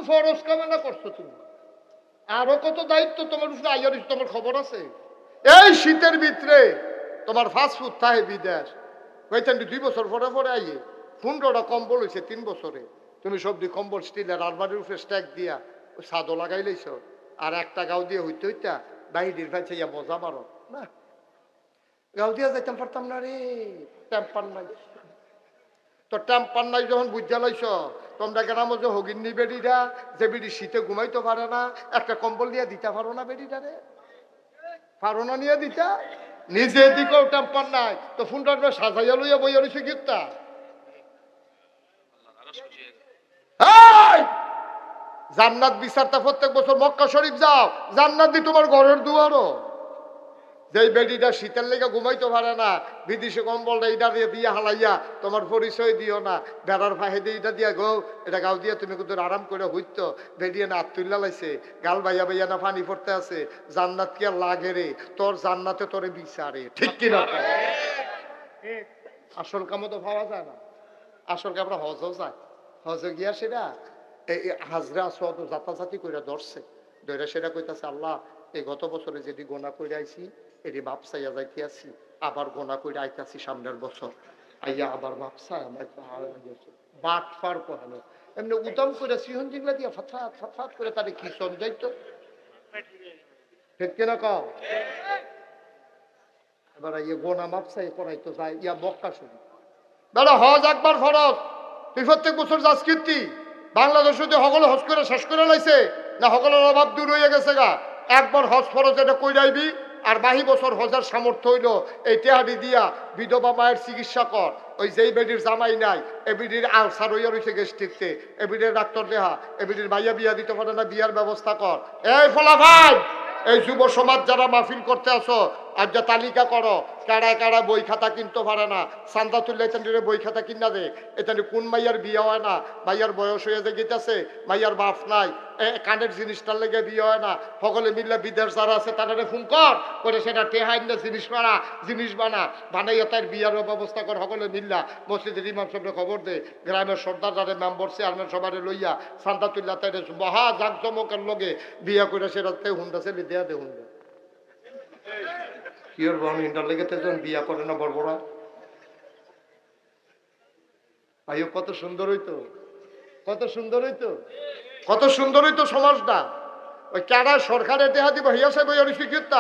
ফরজ কামনা করছো তুমি, আরো কত দায়িত্ব তোমার উপরে আইয়ার, তোমার খবর আছে? এই শীতের ভিতরে তোমার ফাস্ট ফুড থাকে বিদেশ, কইতেন 2 বছর পরে পরে আইয়ে 15টা কম্বল হয়েছে 3 বছরে, তুমি সবজি কম্বল স্টিলের আলমারির উপরে স্ট্যাক দিয়া ছাদও লাগাই লইছ, আর একটা গাও দিয়ে হইতে হইতা বাহিরের ভাই ইয়া মজা মারো না, গাও দিয়া যাইতাম পারতাম না রে, টেম্পার নাই তো, টেম্পার নাই যখন বুঝা লাইছ, তোমরা গ্রামে যে হগিন্নি বেডিরা যে বেডি শীতে ঘুমাইতে পারে না, একটা কম্বল নিয়ে দিতে পারো না বেডিটা রে, পারো না নিয়ে দিতা, নিজে দিকেও টেম্পার নাই তো ফোনটা সাজাইয়া লইয়া বইয়া রয়েছে গীতটা। জান্নাত বিচারটা প্রত্যেক বছর মক্কা শরীফ যাও, জান্নাত দি তোমার ঘরের দুয়ারও। যেই বেডিটা শীতের লেগে ঘুমাইতে পারে না, বিদেশি কম্বলটা এটা দিয়ে দিয়ে হালাইয়া তোমার পরিচয় দিও না, বেড়ার ফাহে দিয়ে এটা দিয়া গো, এটা গাও দিয়া তুমি কিন্তু আরাম করে হইতো, বেডিয়ে না আত্মুল্লা লাইছে, গাল বাইয়া বাইয়া না পানি পড়তে আছে, জান্নাত কি আর লাগে রে, তোর জান্নাতে তোরে বিচারে, ঠিক কিনা? আসল কামও তো পাওয়া যায় না, আসল কামরা হজও যায়, হজে গিয়া সেটা এই হাজরা সদ জাতাজাতি করে ধরছে, ধরে সেটা কইতাছে আল্লাহ এই গত বছরে যেটি গোনা করে আইছি এটি বাপসাইয়া যাইতে আছি, আবার গোনা করে আইতাছি সামনের বছর, আইয়া আবার বাপসায় আমার বাট ফার করানো, এমনি উদম করে সিহন জিংলা দিয়া ফাতফাত ফাতফাত করে তারে কি সন যাইতো, ঠিক কিনা কও? এবার ইয়ে গোনা মাপসাই করাইতো যায় ইয়া মক্কা শুনি, বেড়া হজ একবার ফরজ, তুই প্রত্যেক বছর যাস কীর্তি, বাংলাদেশ যদি সকলে হজ করে শেষ করে লাইছে না, সকলের অভাব দূর হয়ে গেছে গা, একবার হজ ফরজ এটা কইরাইবি, আর বাহি বছর হজার সামর্থ্য হইল এই টেহাডি দিয়া বিধবা মায়ের চিকিৎসা কর, ওই যেই বেডির জামাই নাই এ বেডির আলসার হইয়া রয়েছে গেস্টিকতে, এ বেডির ডাক্তার দেহা, এ বেডির মাইয়া বিয়া দিতে পারে না, বিয়ার ব্যবস্থা কর। এই ফলা ভাই, এই যুব সমাজ যারা মাহফিল করতে আসো, আর যা তালিকা করো কারা কারা বই খাতা কিনতে পারে না, চান্দা তুললে এখানে বই খাতা কিনা দে, এখানে কোন মাইয়ার বিয়ে হয় না, মাইয়ার বয়স হয়ে যে গেছে, মাইয়ার বাপ নাই, কানের জিনিসটার লেগে বিয়ে হয় না, সকলে মিললে বিদেশ যারা আছে তাদের ফোন কর করে সেটা টেহাই না জিনিস বানা বানাইয়া তার বিয়ার ব্যবস্থা কর, সকলে মিল্লা মসজিদের ইমাম সাহেবের খবর দে, গ্রামের সর্দার যারা মেম্বার চেয়ারম্যান সবার লইয়া চান্দা তুললা তাই মহা জাঁকজমকের লগে বিয়া করে সেটা হুন্ডা ছেলে দেয়া দে হুন্ডা কি ওর বোন ইন্টার লেগেতে যখন বিয়া করে না বড় বড় আইও, কত সুন্দর হইতো, কত সুন্দর হইতো, কত সুন্দর হইতো সমাজটা। ওই ক্যাডা সরকারের দেহা দিব হিয়া সাহেব ওই অনিশ্চিত